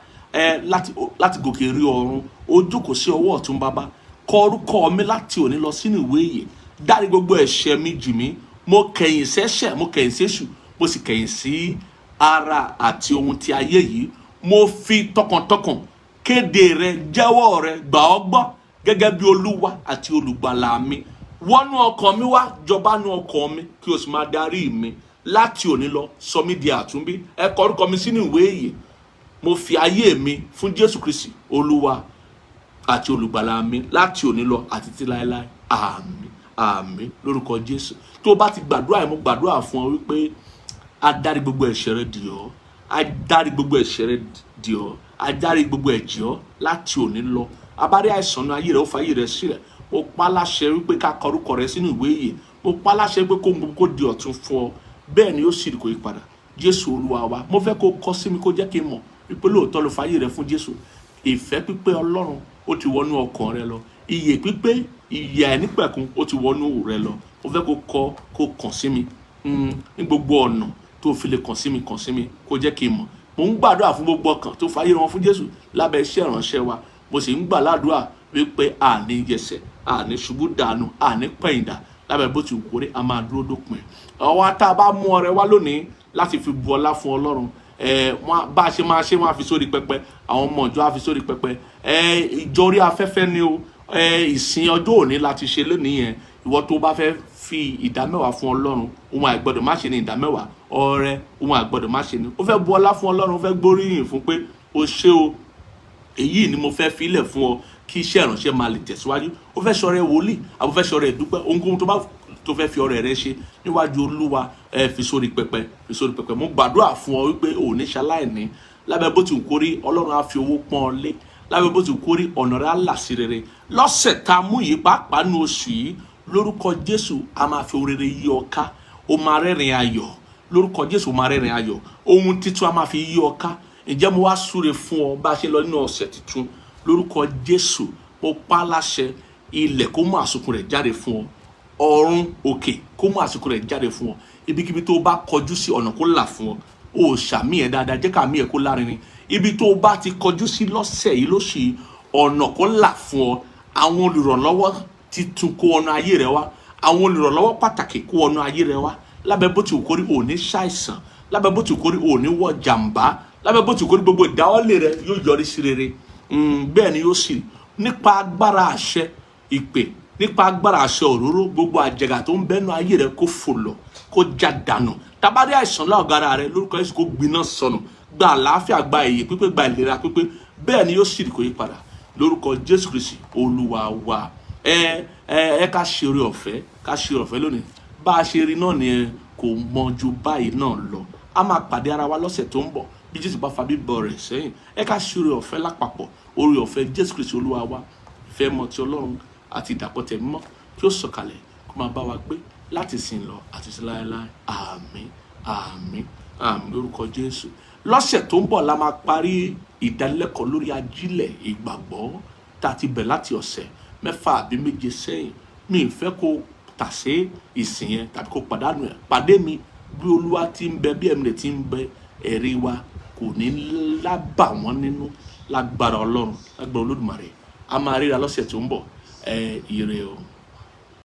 láti gòkè rí ọ̀run. Ó jókòó sí ọwọ́ ọ̀tún bàbá. Kọ orúkọ mi láti òní lọ sínú ìwé ìyè. Dárí gbogbo ẹ̀ṣẹ̀ mi jì mí. Mo kẹ̀yìn sẹ́ṣẹ̀, mo kẹ̀yìn séṣù, mo sì kẹ̀yìn sí ara àti ohun ti ayé yìí. Mo fi tọkàntọkàn kéde rẹ, jẹ́wọ́ rẹ, gbà ọ́ gbọ́ gẹ́gẹ́ bí Olúwa àti olùgbàlà mi. Wọnú ọkàn mi wá, jọba nú ọkàn mi, kí o sì máa darí mi láti òní lọ. Sọ mí di àtúnbí. Ẹ kọ orúkọ mi sínú ìwé ìyè. Mo fi ayé mi fún Jésù Kristi Olúwa àti olùgbàlà mi láti òní lọ àti títí láéláé. Àmín, àmín lórúkọ Jésù. Tó bá ti gbàdúrà yìí, mo gbàdúrà fún ọ wípé a dárí gbogbo ẹ̀ṣẹ̀ rẹ dì ọ́, a dárí gbogbo ẹ̀ṣẹ̀ rẹ dì ọ́, a dárí gbogbo ẹ̀jẹ̀ ọ́ láti òní lọ. Abárí àìsàn náà ayé rẹ ó fàyè rẹ sílẹ̀. Mo pa láṣẹ wípé ká kọ orúkọ rẹ sínú ìwé ìyè. Mo pa láṣẹ pé kó di ọ̀tun fún ọ. Bẹ́ẹ̀ ni ó sì kò yí padà. Jésù Olúwa wa. Mo fẹ́ kó kọ sí mi, kó jẹ́ kí n mọ̀ wípé lóòótọ́ ló fàyè rẹ fún Jésù. Ìfẹ́ pípé Ọlọ́run ó ti wọnú ọkàn rẹ lọ. Ìyè pípé, ìyè àìnípẹ̀kun ó ti wọnú rẹ lọ. Mo fẹ́ kó kàn sí mi ní gbogbo ọ̀nà tó fi lè kàn sí mi, kó jẹ́ kí n mọ̀. Mo ń gbàdúrà fún gbogbo ọkàn tó fàyè wọn fún Jésù lábẹ́ iṣẹ́ ìránṣẹ́ wa. Mo sì ń gbà ládùúrà wípé àní yẹsẹ̀, àní ṣubú dànù, àní pẹ̀yìndà lábẹ́ bó ti wù kórè, a máa dúró dópin. Ọwọ́ tá a bá mú ọrẹ wá lónìí láti fi bu ọlá fún Ọlọ́run, bá a ṣe máa ṣe, wọ́n á fi sórí pẹpẹ, àwọn ọmọ ìjọ á fi sórí pẹpẹ. Ìjọ orí afẹ́fẹ́ ni o. Ìsìn ọjọ́ òní láti ṣe lónìí yẹn. Ìwọ tó bá fẹ́ fi ìdámẹ́wàá fún Ọlọ́run, ohun àìgbọ́dọ̀ má ṣe ní ìdámẹ́wàá. Ọrẹ, ohun àìgbọ́dọ̀ má ṣe ní. Ó fẹ́ bu ọlá fún Ọlọ́run, ó fẹ́ gbóríyìn fún pé o ṣé o, èyí ni mo fẹ́ filẹ̀ fún ọ kí iṣẹ́ ìránṣẹ́ máa lè tẹ̀síwájú. Ó fẹ́ ṣọrẹ wòlíì, àbò fẹ́ ṣọrẹ ìdúpẹ́, ohunkóhun tó fẹ́ fi ọrẹ rẹ ṣe níwájú Olúwa, fi sórí pẹpẹ, fi sórí pẹpẹ. Mo gbàdúrà fún ọ wípé o ní ṣaláìní. Lábẹ́ bó ti wù kórí, Ọlọ́run á fi owó pọ́n ọ lé. Lábẹ́ bó ti wù kórí, ọ̀nà rẹ á là sí rere. Lọ́sẹ̀ tá a mú yìí, pàápàá nínú oṣù yìí, lórúkọ Jésù a máa fi orere yí ọ ká. O máa rẹ́rìn ayọ̀. Lórúkọ Jésù o máa rẹ́rìn ayọ̀. Ohun títún a máa fi yí ọ ká. Ǹjẹ́ mo wá súre fún ọ bá a ṣe lọ nínú ọ̀sẹ̀ tuntun. Lórúkọ Jésù mo pa láṣẹ, ilẹ̀ kó mú àsùnkún rẹ̀ jáde fún ọ. Ọ̀run òkè kó mú àsùnkún rẹ̀ jáde fún ọ. Ibikíbi tó bá kọjú sí, ọ̀nà kó là fún ọ. O ṣàmì ẹ̀ dáadáa, jẹ́ ká mí ẹ̀ kó lárinrin. Ibi tó bá ti kọjú sí lọ́sẹ̀ yìí, lóṣù yìí, ọ̀nà kó là fún ọ. Àwọn olùrànlọ́wọ́ titun kó wọnú ayé rẹ wá. Àwọn olùrànlọ́wọ́ pàtàkì kó wọnú ayé rẹ wá. lábẹ́ bó ti wù kórí ò ní ṣàìsàn, lábẹ́ bó ti wù kórí ò ní wọ jàǹbá, lábẹ́ bó ti wù kórí gbogbo ìdáwọ́lé rẹ yóò yọrí sí rere. Bẹ́ẹ̀ ni yóò sì nípa agbára àṣẹ ìpè, nípa agbára àṣẹ òróró, gbogbo àjẹgà tó ń bẹ́nu ayé rẹ kó fò lọ, kó já dànù. Tabari àìsàn láọ̀gára rẹ lórúkọ Jésù kó gbiná sọnù, gba àlàáfíà, gba ìyè pípé, gba ìlera pípé. Bẹ́ẹ̀ ni yóò sì kó yí padà lórúkọ Jésù Kristi Olúwa wa. Ká ṣe oore ọ̀fẹ́, ká ṣe oore ọ̀fẹ́ lónìí. Bá a ṣe rí náà ni kò mọ ju báyìí náà lọ. A máa pàdé ara wa lọ́sẹ̀ tó ń bọ̀ bí Jésù bá fa bíbọ̀ rẹ̀ sẹ́yìn. Ká ṣe oore ọ̀fẹ́ lápapọ̀, oore ọ̀fẹ́ Jésù Kristi Olúwa wa, ìfẹ́ mọ́ ti Ọlọ́run àti ìdàpọ̀ tẹ̀mí mọ́ kí ó sọ̀kalẹ̀ kó máa bá wa gbé láti sìn lọ àti sí láéláé. Àmín, àmín, àmín lórúkọ Jésù. Lọ́sẹ̀ tó ń bọ̀ la máa parí ìdánilẹ́kọ̀ọ́ lórí ajílẹ̀ ìgbàgbọ́ tá a ti bẹ̀ láti ọ̀sẹ̀ 6 àbí 7 sẹ́yìn. Mi ì fẹ́ kó tàsé ìsìn yẹn tàbí kó pàdánù ẹ̀. Pàdé mi bí Olúwa ti ń bẹ, bí ẹ̀mí rẹ̀ ti ń bẹ, ẹ̀rí wa kò ní lábà wọ́n nínú lágbára Ọlọ́run, lágbára Olódùmarè. A máa ríra lọ́sẹ̀ tó ń bọ̀. Ire o.